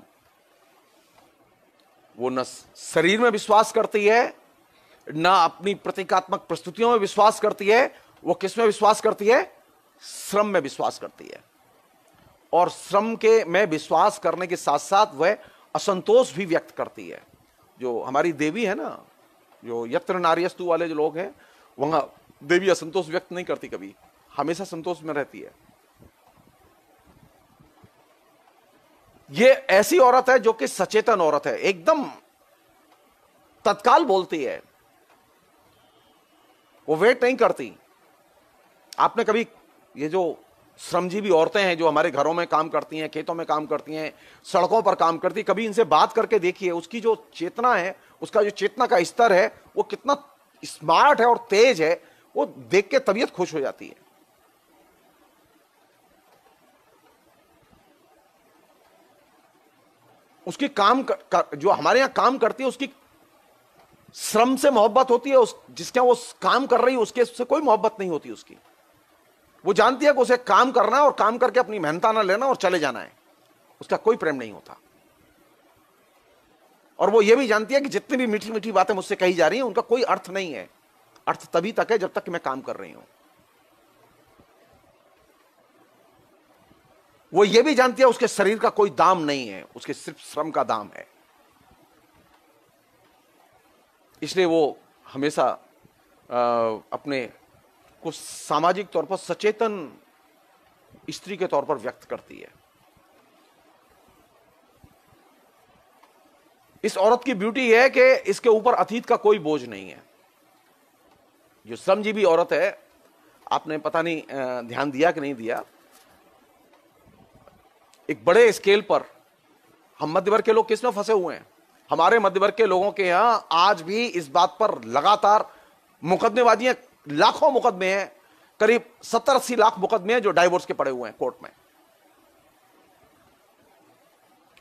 वो न शरीर में विश्वास करती है न अपनी प्रतीकात्मक प्रस्तुतियों में विश्वास करती है। वो किस में विश्वास करती है? श्रम में विश्वास करती है। और श्रम के में विश्वास करने के साथ साथ वह असंतोष भी व्यक्त करती है। जो हमारी देवी है ना, जो यत्र नार्यस्तु वाले जो लोग हैं, वहां देवी असंतोष व्यक्त नहीं करती कभी, हमेशा संतोष में रहती है। ये ऐसी औरत है जो कि सचेतन औरत है, एकदम तत्काल बोलती है, वो वेट नहीं करती। आपने कभी ये जो श्रमजीवी औरतें हैं जो हमारे घरों में काम करती हैं, खेतों में काम करती हैं, सड़कों पर काम करती हैं, कभी इनसे बात करके देखिए, उसकी जो चेतना है, उसका जो चेतना का स्तर है, वो कितना स्मार्ट है और तेज है, वो देख के तबीयत खुश हो जाती है। उसकी काम जो हमारे यहां काम करती है उसकी श्रम से मोहब्बत होती है, जिसके वो काम कर रही है उससे कोई मोहब्बत नहीं होती उसकी। वो जानती है कि उसे काम करना है और काम करके अपनी मेहनताना लेना और चले जाना है, उसका कोई प्रेम नहीं होता। और वो ये भी जानती है कि जितनी भी मीठी मीठी बातें मुझसे कही जा रही हैं उनका कोई अर्थ नहीं है। अर्थ तभी तक है जब तक कि मैं काम कर रही हूं। वो ये भी जानती है उसके शरीर का कोई दाम नहीं है, उसके सिर्फ श्रम का दाम है। इसलिए वो हमेशा अपने को सामाजिक तौर पर सचेतन स्त्री के तौर पर व्यक्त करती है। इस औरत की ब्यूटी है कि इसके ऊपर अतीत का कोई बोझ नहीं है। जो श्रमजीवी औरत है, आपने पता नहीं ध्यान दिया कि नहीं दिया, एक बड़े स्केल पर हम मध्य वर्ग के लोग किसमें फंसे हुए हैं? हमारे मध्य वर्ग के लोगों के यहां आज भी इस बात पर लगातार मुकदमेबाजियां, लाखों मुकदमे हैं, करीब 70-80 लाख मुकदमे हैं जो डाइवोर्स के पड़े हुए हैं कोर्ट में।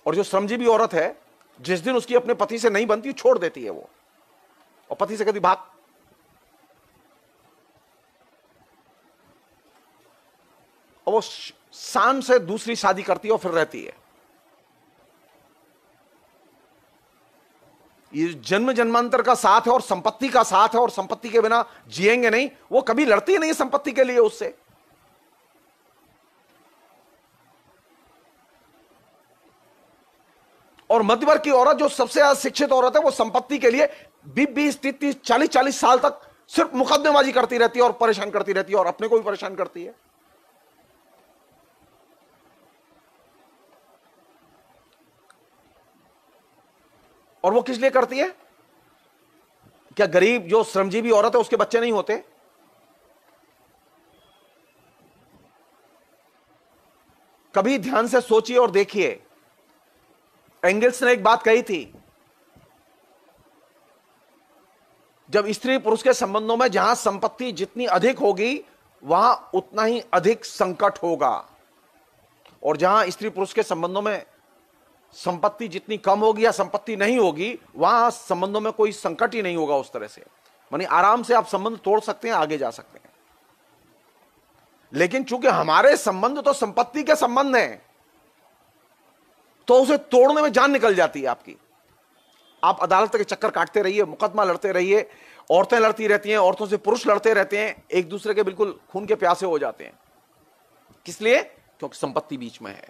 और जो श्रमजीवी औरत है, जिस दिन उसकी अपने पति से नहीं बनती छोड़ देती है वो, और पति से कभी भाग, और वो शान से दूसरी शादी करती है और फिर रहती है। ये जन्म जन्मांतर का साथ है और संपत्ति का साथ है, और संपत्ति के बिना जिएंगे नहीं। वो कभी लड़ती नहीं संपत्ति के लिए उससे। और मध्य वर्ग की औरत जो सबसे ज्यादा शिक्षित औरत है, वो संपत्ति के लिए 20-20, 30-30, 40-40 साल तक सिर्फ मुकदमेबाजी करती रहती है और परेशान करती रहती है और अपने को भी परेशान करती है। और वो किस लिए करती है? क्या गरीब जो श्रमजीवी औरत है उसके बच्चे नहीं होते? कभी ध्यान से सोचिए और देखिए, एंगल्स ने एक बात कही थी, जब स्त्री पुरुष के संबंधों में जहां संपत्ति जितनी अधिक होगी वहां उतना ही अधिक संकट होगा। और जहां स्त्री पुरुष के संबंधों में संपत्ति जितनी कम होगी या संपत्ति नहीं होगी, वहां संबंधों में कोई संकट ही नहीं होगा उस तरह से, मानी आराम से आप संबंध तोड़ सकते हैं, आगे जा सकते हैं। लेकिन चूंकि हमारे संबंध तो संपत्ति के संबंध हैं, तो उसे तोड़ने में जान निकल जाती है आपकी। आप अदालत के चक्कर काटते रहिए, मुकदमा लड़ते रहिए, औरतें लड़ती रहती हैं, औरतों से पुरुष लड़ते रहते हैं, एक दूसरे के बिल्कुल खून के प्यासे हो जाते हैं। किस लिए? क्योंकि संपत्ति बीच में है।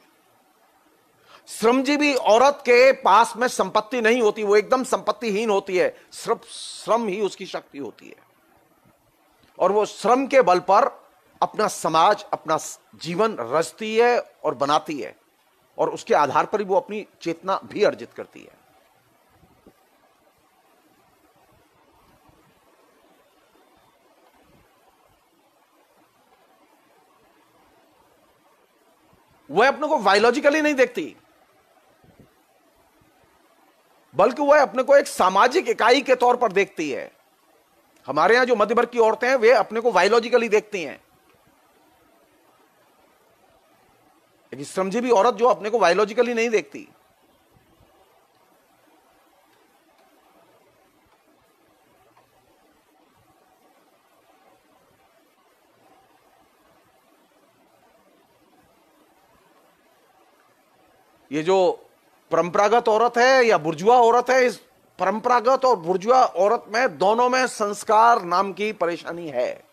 श्रमजीवी औरत के पास में संपत्ति नहीं होती, वो एकदम संपत्तिहीन होती है, सिर्फ श्रम ही उसकी शक्ति होती है। और वो श्रम के बल पर अपना समाज, अपना जीवन रचती है और बनाती है, और उसके आधार पर ही वो अपनी चेतना भी अर्जित करती है। वह अपने को बायोलॉजिकली नहीं देखती, बल्कि वह अपने को एक सामाजिक इकाई के तौर पर देखती है। हमारे यहां जो मध्य वर्ग की औरतें हैं, वे अपने को बायोलॉजिकली देखती हैं। लेकिन श्रमजीवी औरत जो अपने को बायोलॉजिकली नहीं देखती, ये जो परंपरागत औरत है या बुर्जुआ औरत है, इस परंपरागत और बुर्जुआ औरत में दोनों में संस्कार नाम की परेशानी है।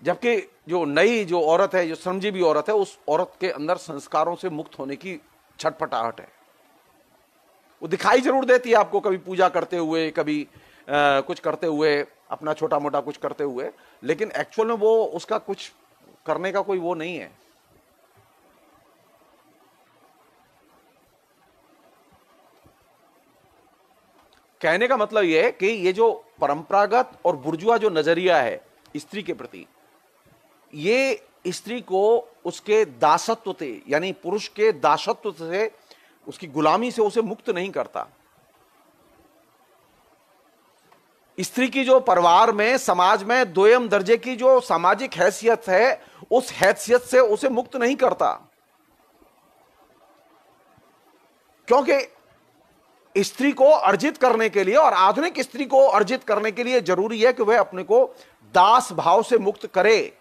जबकि जो नई जो औरत है, जो श्रमजीवी औरत है, उस औरत के अंदर संस्कारों से मुक्त होने की छटपटाहट है। वो दिखाई जरूर देती है आपको, कभी पूजा करते हुए, कभी कुछ करते हुए, अपना छोटा मोटा कुछ करते हुए, लेकिन एक्चुअल में वो उसका कुछ करने का कोई वो नहीं है। कहने का मतलब यह है कि ये जो परंपरागत और बुर्जुआ जो नजरिया है स्त्री के प्रति, ये स्त्री को उसके दासत्व से, यानी पुरुष के दासत्व से, उसकी गुलामी से उसे मुक्त नहीं करता। स्त्री की जो परिवार में, समाज में दोयम दर्जे की जो सामाजिक हैसियत है, उस हैसियत से उसे मुक्त नहीं करता। क्योंकि स्त्री को अर्जित करने के लिए, और आधुनिक स्त्री को अर्जित करने के लिए जरूरी है कि वह अपने को दास भाव से मुक्त करे।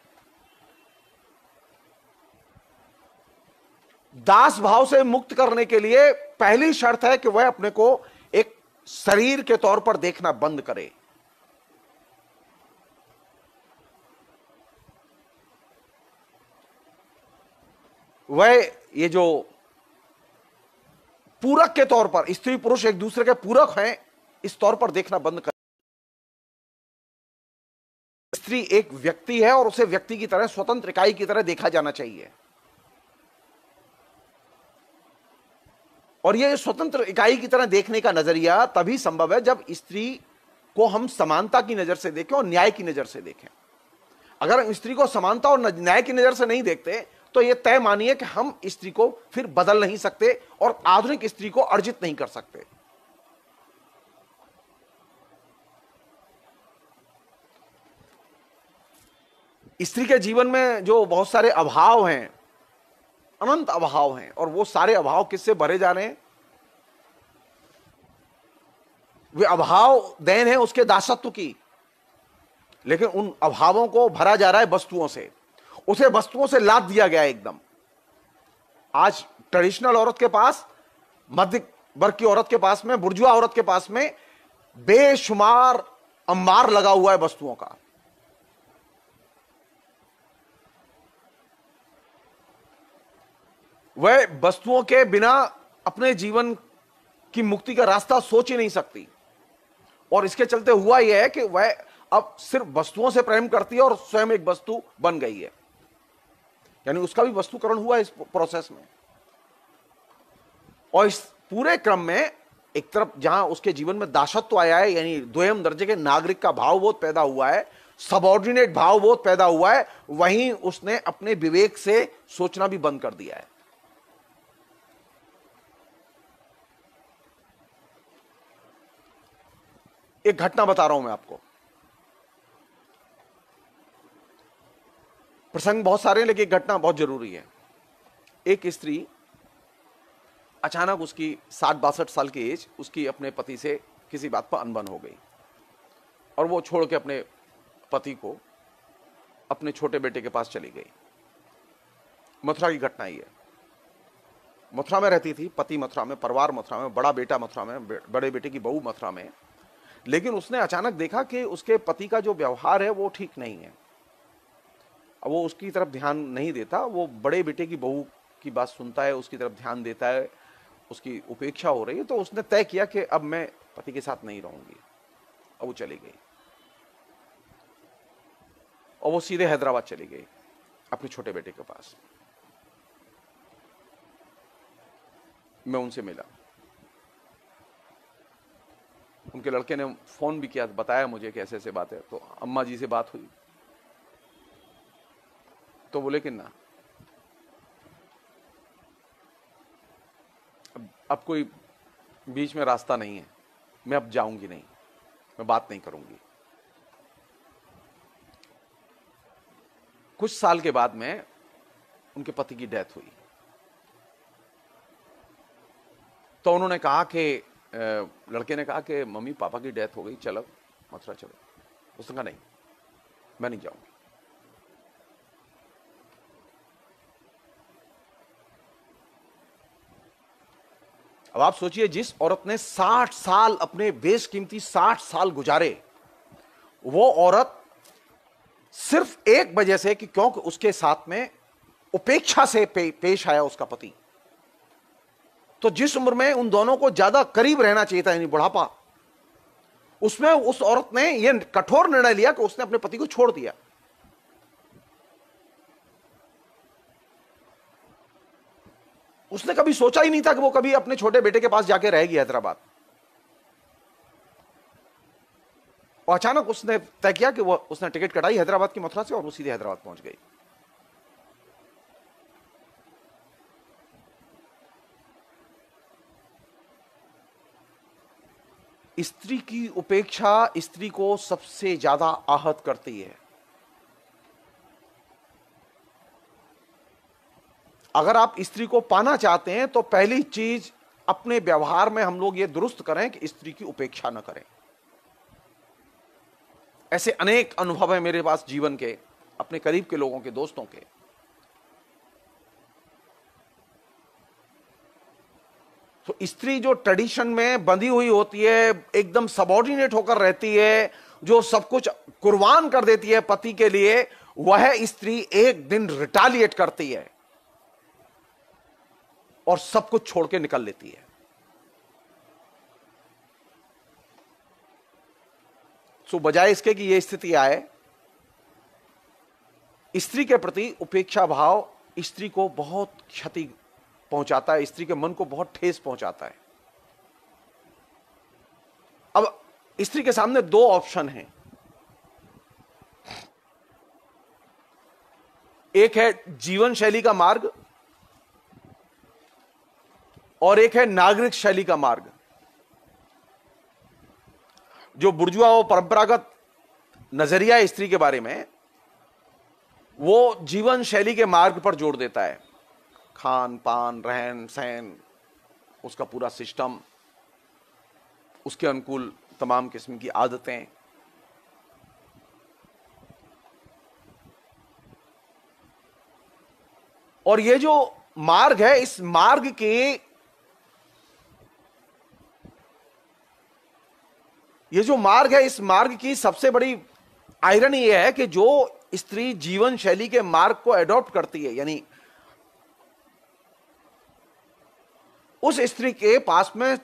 दास भाव से मुक्त करने के लिए पहली शर्त है कि वह अपने को एक शरीर के तौर पर देखना बंद करे। वह ये जो पूरक के तौर पर, स्त्री पुरुष एक दूसरे के पूरक हैं, इस तौर पर देखना बंद करे। स्त्री एक व्यक्ति है और उसे व्यक्ति की तरह, स्वतंत्र इकाई की तरह देखा जाना चाहिए। और यह स्वतंत्र इकाई की तरह देखने का नजरिया तभी संभव है जब स्त्री को हम समानता की नजर से देखें और न्याय की नजर से देखें। अगर हम स्त्री को समानता और न्याय की नजर से नहीं देखते, तो यह तय मानिए कि हम स्त्री को फिर बदल नहीं सकते और आधुनिक स्त्री को अर्जित नहीं कर सकते। स्त्री के जीवन में जो बहुत सारे अभाव हैं, अनंत अभाव हैं, और वो सारे अभाव किससे भरे जा रहे हैं? वे अभाव देन है उसके दासत्व की, लेकिन उन अभावों को भरा जा रहा है वस्तुओं से। उसे वस्तुओं से लाद दिया गया है एकदम। आज ट्रेडिशनल औरत के पास, मध्य वर्ग की औरत के पास में, बुर्जुआ औरत के पास में बेशुमार अंबार लगा हुआ है वस्तुओं का। वह वस्तुओं के बिना अपने जीवन की मुक्ति का रास्ता सोच ही नहीं सकती, और इसके चलते हुआ यह है कि वह अब सिर्फ वस्तुओं से प्रेम करती है और स्वयं एक वस्तु बन गई है, यानी उसका भी वस्तुकरण हुआ इस प्रोसेस में। और इस पूरे क्रम में एक तरफ जहां उसके जीवन में दासत्व आया है, यानी द्वयम दर्जे के नागरिक का भाव बोध पैदा हुआ है, सबऑर्डिनेट भाव बोध पैदा हुआ है, वहीं उसने अपने विवेक से सोचना भी बंद कर दिया है। एक घटना बता रहा हूं मैं आपको। प्रसंग बहुत सारे हैं लेकिन एक घटना बहुत जरूरी है। एक स्त्री अचानक, उसकी 60-62 साल की एज, उसकी अपने पति से किसी बात पर अनबन हो गई और वो छोड़ के अपने पति को अपने छोटे बेटे के पास चली गई। मथुरा की घटना ही है। मथुरा में रहती थी, पति मथुरा में, परिवार मथुरा में, बड़ा बेटा मथुरा में, बड़े बेटे की बहू मथुरा में। लेकिन उसने अचानक देखा कि उसके पति का जो व्यवहार है वो ठीक नहीं है। अब वो उसकी तरफ ध्यान नहीं देता, वो बड़े बेटे की बहू की बात सुनता है, उसकी तरफ ध्यान देता है, उसकी उपेक्षा हो रही है। तो उसने तय किया कि अब मैं पति के साथ नहीं रहूंगी। अब वो चली गई और वो सीधे हैदराबाद चली गई अपने छोटे बेटे के पास। मैं उनसे मिला, उनके लड़के ने फोन भी किया, बताया मुझे कि ऐसे ऐसे बात है। तो अम्मा जी से बात हुई तो बोले कि ना, अब कोई बीच में रास्ता नहीं है, मैं अब जाऊंगी नहीं, मैं बात नहीं करूंगी। कुछ साल के बाद में उनके पति की डेथ हुई। तो उन्होंने कहा कि लड़के ने कहा कि मम्मी पापा की डेथ हो गई, चलो मथुरा चलो। उसने कहा नहीं, मैं नहीं जाऊंगी। अब आप सोचिए, जिस औरत ने 60 साल, अपने बेशकीमती 60 साल गुजारे, वो औरत सिर्फ एक वजह से कि क्योंकि उसके साथ में उपेक्षा से पेश आया उसका पति। तो जिस उम्र में उन दोनों को ज्यादा करीब रहना चाहिए था, यानी बुढ़ापा, उसमें उस औरत ने यह कठोर निर्णय लिया कि उसने अपने पति को छोड़ दिया। उसने कभी सोचा ही नहीं था कि वो कभी अपने छोटे बेटे के पास जाके रहेगी हैदराबाद। और अचानक उसने तय किया कि उसने टिकट कटाई हैदराबाद की मथुरा से और वो सीधे हैदराबाद पहुंच गई। स्त्री की उपेक्षा स्त्री को सबसे ज्यादा आहत करती है। अगर आप स्त्री को पाना चाहते हैं तो पहली चीज, अपने व्यवहार में हम लोग ये दुरुस्त करें कि स्त्री की उपेक्षा न करें। ऐसे अनेक अनुभव हैं मेरे पास जीवन के, अपने करीब के लोगों के, दोस्तों के। तो स्त्री जो ट्रेडिशन में बंधी हुई होती है, एकदम सबऑर्डिनेट होकर रहती है, जो सब कुछ कुर्बान कर देती है पति के लिए, वह स्त्री एक दिन रिटालिएट करती है और सब कुछ छोड़ के निकल लेती है। सो बजाय इसके कि यह स्थिति आए, स्त्री के प्रति उपेक्षा भाव स्त्री को बहुत क्षति पहुंचाता है, स्त्री के मन को बहुत ठेस पहुंचाता है। अब स्त्री के सामने दो ऑप्शन हैं। एक है जीवन शैली का मार्ग और एक है नागरिक शैली का मार्ग। जो बुर्जुआ और परंपरागत नजरिया है स्त्री के बारे में, वो जीवन शैली के मार्ग पर जोर देता है। खान पान, रहन सहन, उसका पूरा सिस्टम, उसके अनुकूल तमाम किस्म की आदतें। और ये जो मार्ग है, इस मार्ग के, ये जो मार्ग है, इस मार्ग की सबसे बड़ी आयरनी यह है कि जो स्त्री जीवन शैली के मार्ग को एडॉप्ट करती है, यानी उस स्त्री के पास में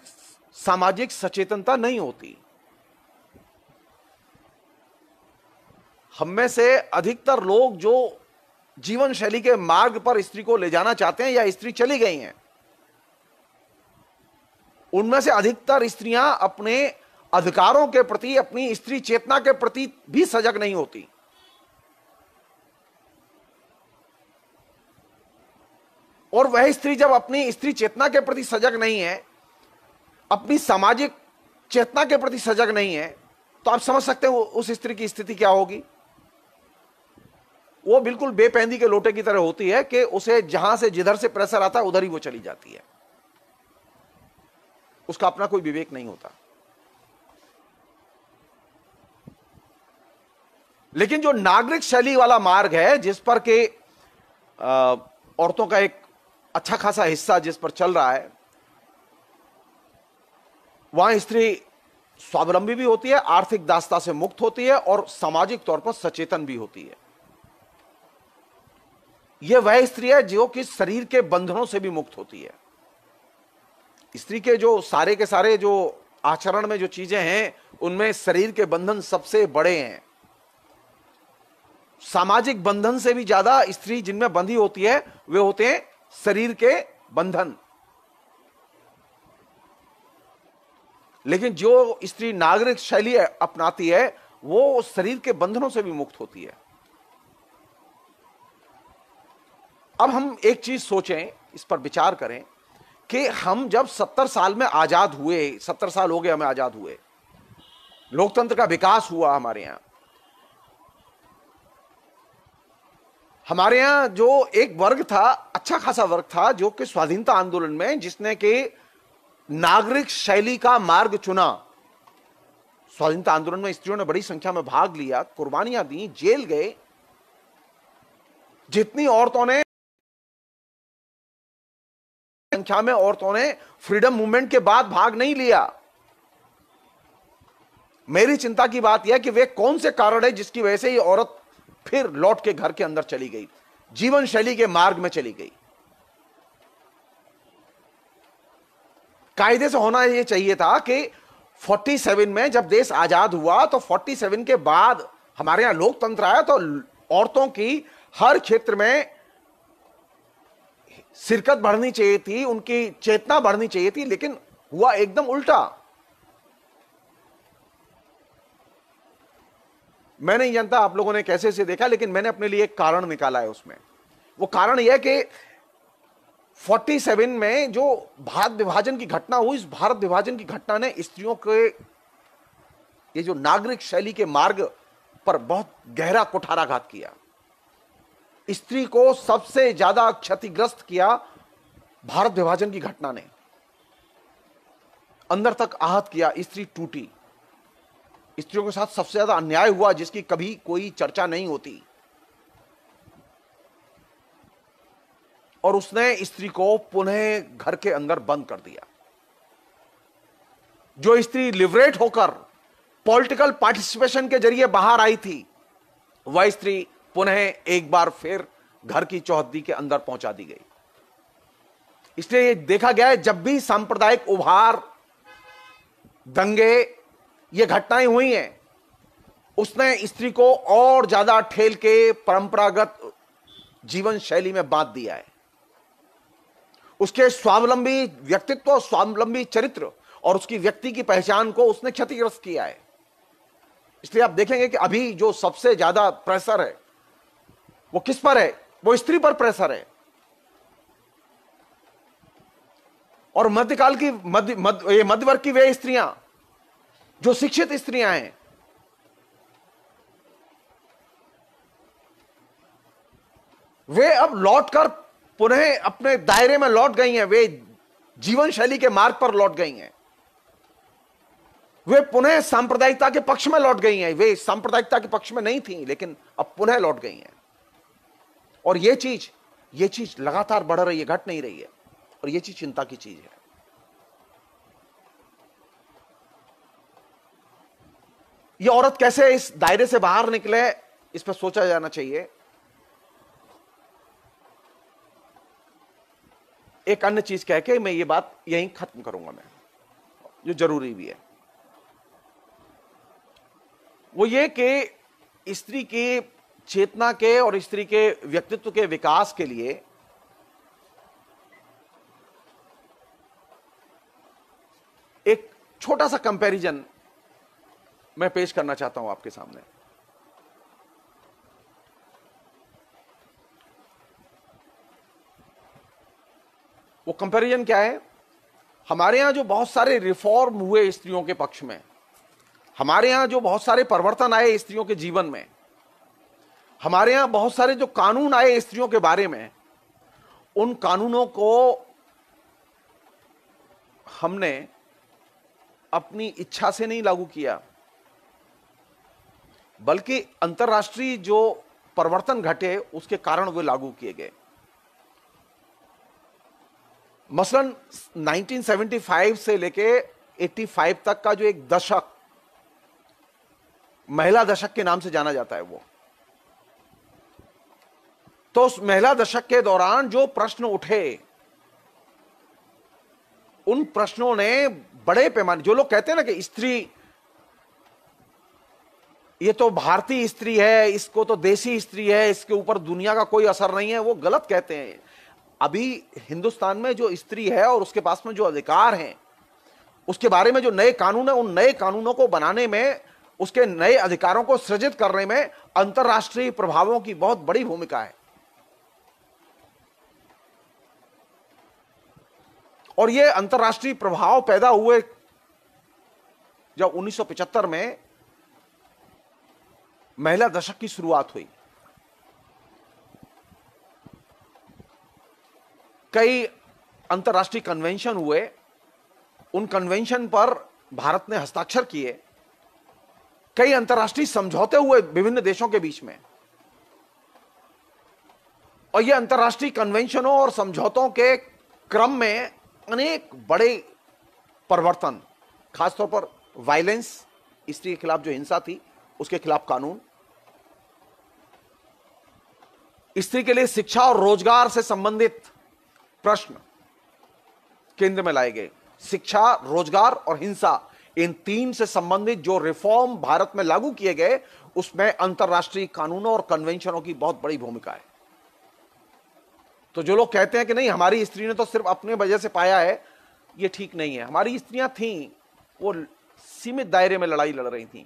सामाजिक सचेतनता नहीं होती। हम में से अधिकतर लोग जो जीवन शैली के मार्ग पर स्त्री को ले जाना चाहते हैं या स्त्री चली गई हैं, उनमें से अधिकतर स्त्रियां अपने अधिकारों के प्रति, अपनी स्त्री चेतना के प्रति भी सजग नहीं होती। और वह स्त्री जब अपनी स्त्री चेतना के प्रति सजग नहीं है, अपनी सामाजिक चेतना के प्रति सजग नहीं है, तो आप समझ सकते हो उस स्त्री की स्थिति क्या होगी। वो बिल्कुल बेपैंदी के लोटे की तरह होती है कि उसे जहां से जिधर से प्रेशर आता है उधर ही वो चली जाती है, उसका अपना कोई विवेक नहीं होता। लेकिन जो नागरिक शैली वाला मार्ग है जिस पर के औरतों का एक अच्छा खासा हिस्सा जिस पर चल रहा है, वहां स्त्री स्वावलंबी भी होती है, आर्थिक दासता से मुक्त होती है और सामाजिक तौर पर सचेतन भी होती है। यह वह स्त्री है जो कि शरीर के बंधनों से भी मुक्त होती है। स्त्री के जो सारे के सारे जो आचरण में जो चीजें हैं उनमें शरीर के बंधन सबसे बड़े हैं। सामाजिक बंधन से भी ज्यादा स्त्री जिनमें बंधी होती है वे होते हैं शरीर के बंधन। लेकिन जो स्त्री नागरिक शैली अपनाती है वो शरीर के बंधनों से भी मुक्त होती है। अब हम एक चीज सोचें, इस पर विचार करें कि हम जब 70 साल में आजाद हुए, 70 साल हो गए हमें आजाद हुए, लोकतंत्र का विकास हुआ हमारे यहां जो एक वर्ग था, अच्छा खासा वर्ग था जो कि स्वाधीनता आंदोलन में जिसने कि नागरिक शैली का मार्ग चुना। स्वाधीनता आंदोलन में स्त्रियों ने बड़ी संख्या में भाग लिया, कुर्बानियां दी, जेल गए। जितनी औरतों ने संख्या में औरतों ने फ्रीडम मूवमेंट के बाद भाग नहीं लिया। मेरी चिंता की बात यह कि वे कौन से कारण है जिसकी वजह से ये औरत फिर लौट के घर के अंदर चली गई, जीवन शैली के मार्ग में चली गई। कायदे से होना यह चाहिए था कि 47 में जब देश आजाद हुआ तो 47 के बाद हमारे यहां लोकतंत्र आया तो औरतों की हर क्षेत्र में शिरकत बढ़नी चाहिए थी, उनकी चेतना बढ़नी चाहिए थी, लेकिन हुआ एकदम उल्टा। मैं नहीं जानता आप लोगों ने कैसे से देखा, लेकिन मैंने अपने लिए एक कारण निकाला है उसमें। वो कारण यह कि 47 में जो भारत विभाजन की घटना हुई, इस भारत विभाजन की घटना ने स्त्रियों के ये जो नागरिक शैली के मार्ग पर बहुत गहरा कुठाराघात किया। स्त्री को सबसे ज्यादा क्षतिग्रस्त किया भारत विभाजन की घटना ने, अंदर तक आहत किया। स्त्री टूटी, स्त्रियों के साथ सबसे ज्यादा अन्याय हुआ जिसकी कभी कोई चर्चा नहीं होती, और उसने स्त्री को पुनः घर के अंदर बंद कर दिया। जो स्त्री लिबरेट होकर पॉलिटिकल पार्टिसिपेशन के जरिए बाहर आई थी, वह स्त्री पुनः एक बार फिर घर की चौहद्दी के अंदर पहुंचा दी गई। इसलिए देखा गया है जब भी सांप्रदायिक उभार, दंगे, ये घटनाएं हुई हैं, उसने स्त्री को और ज्यादा ठेल के परंपरागत जीवन शैली में बांध दिया है। उसके स्वावलंबी व्यक्तित्व, स्वावलंबी चरित्र और उसकी व्यक्ति की पहचान को उसने क्षतिग्रस्त किया है। इसलिए आप देखेंगे कि अभी जो सबसे ज्यादा प्रेशर है वो किस पर है? वो स्त्री पर प्रेशर है। और मध्यकाल की मध्य वर्ग की वे स्त्रियां जो शिक्षित स्त्रियां हैं, वे अब लौटकर पुनः अपने दायरे में लौट गई हैं, वे जीवन शैली के मार्ग पर लौट गई हैं, वे पुनः सांप्रदायिकता के पक्ष में लौट गई हैं। वे सांप्रदायिकता के पक्ष में नहीं थी लेकिन अब पुनः लौट गई हैं। और ये चीज लगातार बढ़ रही है, घट नहीं रही है, और ये चीज चिंता की चीज है। ये औरत कैसे इस दायरे से बाहर निकले, इस पर सोचा जाना चाहिए। एक अन्य चीज कह के मैं ये बात यहीं खत्म करूंगा, मैं जो जरूरी भी है वो ये कि स्त्री की चेतना के और स्त्री के व्यक्तित्व के विकास के लिए एक छोटा सा कंपैरिजन मैं पेश करना चाहता हूं आपके सामने। वो कंपैरिजन क्या है? हमारे यहां जो बहुत सारे रिफॉर्म हुए स्त्रियों के पक्ष में, हमारे यहां जो बहुत सारे परिवर्तन आए स्त्रियों के जीवन में, हमारे यहां बहुत सारे जो कानून आए स्त्रियों के बारे में, उन कानूनों को हमने अपनी इच्छा से नहीं लागू किया, बल्कि अंतर्राष्ट्रीय जो परिवर्तन घटे उसके कारण वे लागू किए गए। मसलन 1975 से लेके 85 तक का जो एक दशक महिला दशक के नाम से जाना जाता है, वो तो उस महिला दशक के दौरान जो प्रश्न उठे, उन प्रश्नों ने बड़े पैमाने, जो लोग कहते हैं ना कि स्त्री ये तो भारतीय स्त्री है, इसको तो देसी स्त्री है, इसके ऊपर दुनिया का कोई असर नहीं है, वो गलत कहते हैं। अभी हिंदुस्तान में जो स्त्री है और उसके पास में जो अधिकार हैं, उसके बारे में जो नए कानून है, उन नए कानूनों को बनाने में, उसके नए अधिकारों को सृजित करने में अंतर्राष्ट्रीय प्रभावों की बहुत बड़ी भूमिका है। और ये अंतर्राष्ट्रीय प्रभाव पैदा हुए जब 1975 में महिला दशक की शुरुआत हुई। कई अंतर्राष्ट्रीय कन्वेंशन हुए, उन कन्वेंशन पर भारत ने हस्ताक्षर किए, कई अंतर्राष्ट्रीय समझौते हुए विभिन्न देशों के बीच में, और ये अंतर्राष्ट्रीय कन्वेंशनों और समझौतों के क्रम में अनेक बड़े परिवर्तन, खासतौर पर वायलेंस, स्त्री के खिलाफ जो हिंसा थी उसके खिलाफ कानून, स्त्री के लिए शिक्षा और रोजगार से संबंधित प्रश्न केंद्र में लाए गए। शिक्षा, रोजगार और हिंसा, इन तीन से संबंधित जो रिफॉर्म भारत में लागू किए गए, उसमें अंतर्राष्ट्रीय कानूनों और कन्वेंशनों की बहुत बड़ी भूमिका है। तो जो लोग कहते हैं कि नहीं हमारी स्त्री ने तो सिर्फ अपने वजह से पाया है, ये ठीक नहीं है। हमारी स्त्रियां थीं, वो सीमित दायरे में लड़ाई लड़ रही थीं।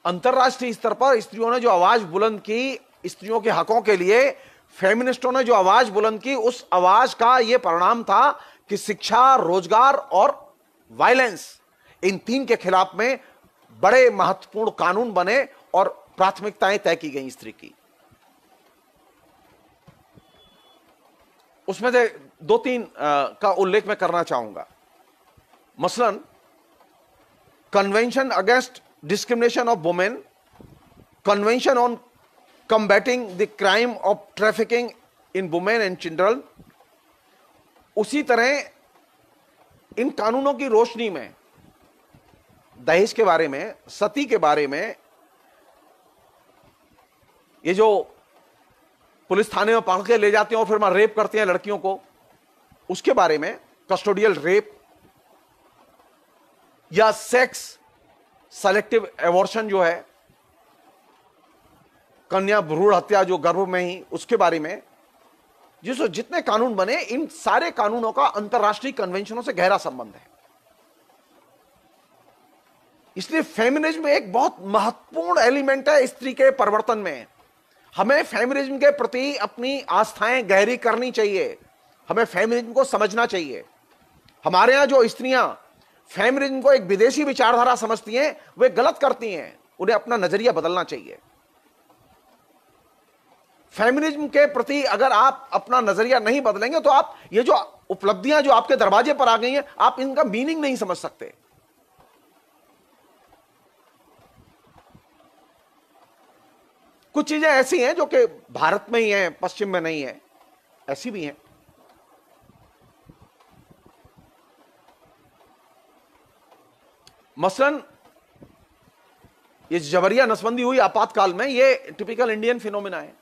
अंतर्राष्ट्रीय स्तर पर स्त्रियों ने जो आवाज बुलंद की स्त्रियों के हकों के लिए, फेमिनिस्टों ने जो आवाज बुलंद की, उस आवाज का यह परिणाम था कि शिक्षा, रोजगार और वायलेंस, इन तीन के खिलाफ में बड़े महत्वपूर्ण कानून बने और प्राथमिकताएं तय की गई स्त्री की। उसमें से दो तीन का उल्लेख मैं करना चाहूंगा। मसलन convention against discrimination of women, convention on combating the crime of trafficking in women and children। उसी तरह इन कानूनों की रोशनी में दहेज के बारे में, सती के बारे में, ये जो पुलिस थाने में पकड़ के ले जाते हैं और फिर वहां रेप करते हैं लड़कियों को, उसके बारे में, कस्टोडियल रेप या सेक्स सेलेक्टिव एबॉर्शन जो है, कन्या भ्रूण हत्या जो गर्भ में ही, उसके बारे में जितने कानून बने, इन सारे कानूनों का अंतर्राष्ट्रीय कन्वेंशनों से गहरा संबंध है। इसलिए फेमिनिज्म एक बहुत महत्वपूर्ण एलिमेंट है स्त्री के परिवर्तन में। हमें फेमिनिज्म के प्रति अपनी आस्थाएं गहरी करनी चाहिए, हमें फेमिनिज्म को समझना चाहिए। हमारे यहां जो स्त्रियां फेमिनिज्म को एक विदेशी विचारधारा समझती हैं, वे गलत करती हैं, उन्हें अपना नजरिया बदलना चाहिए। फेमिनिज्म के प्रति अगर आप अपना नजरिया नहीं बदलेंगे तो आप ये जो उपलब्धियां जो आपके दरवाजे पर आ गई हैं, आप इनका मीनिंग नहीं समझ सकते। कुछ चीजें ऐसी हैं जो कि भारत में ही हैं, पश्चिम में नहीं है, ऐसी भी हैं। मसलन ये जबरिया नसबंदी हुई आपातकाल में, ये टिपिकल इंडियन फिनोमिना है।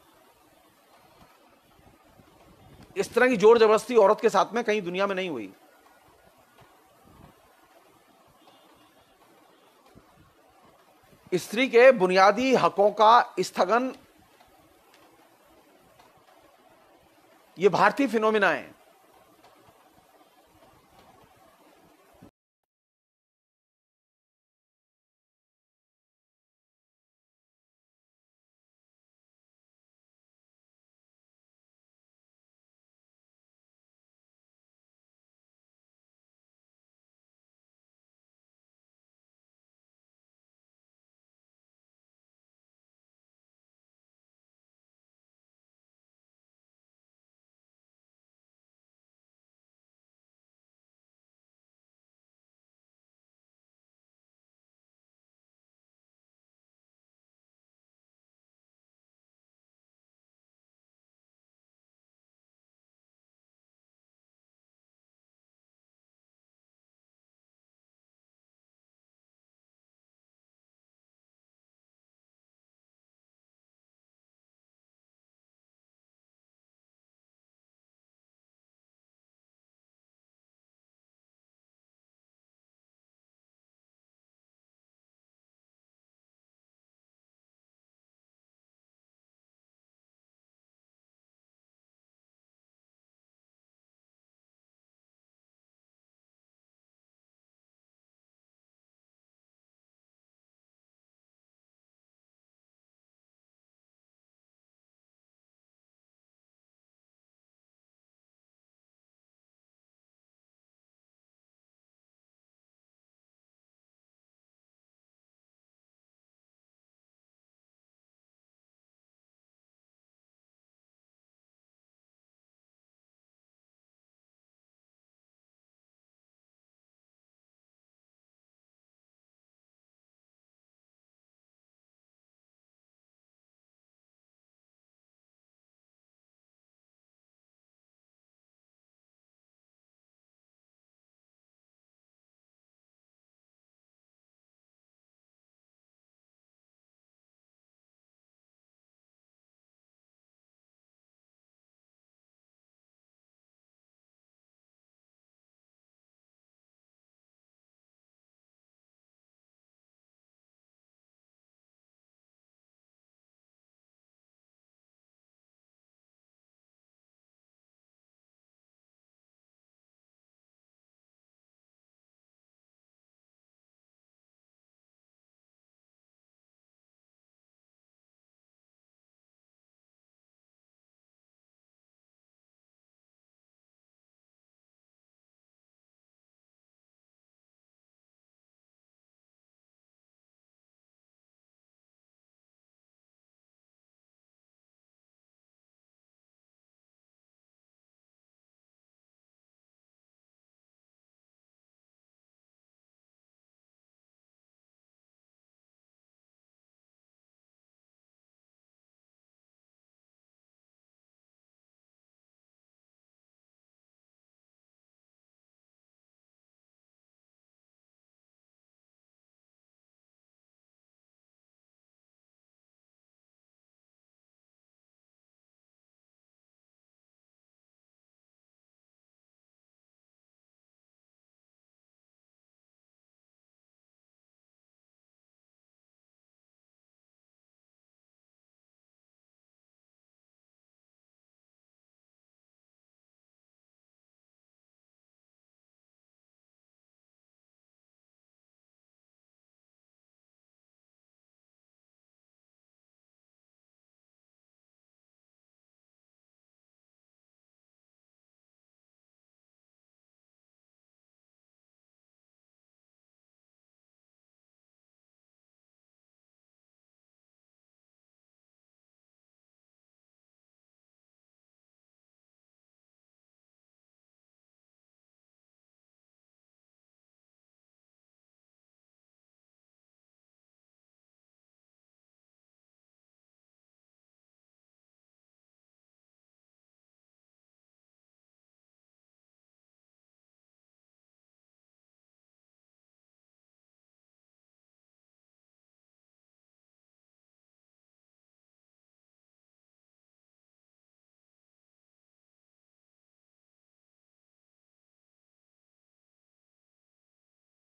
इस तरह की जोर जबरदस्ती औरत के साथ में कहीं दुनिया में नहीं हुई। स्त्री के बुनियादी हकों का स्थगन, यह भारतीय फिनोमिना है।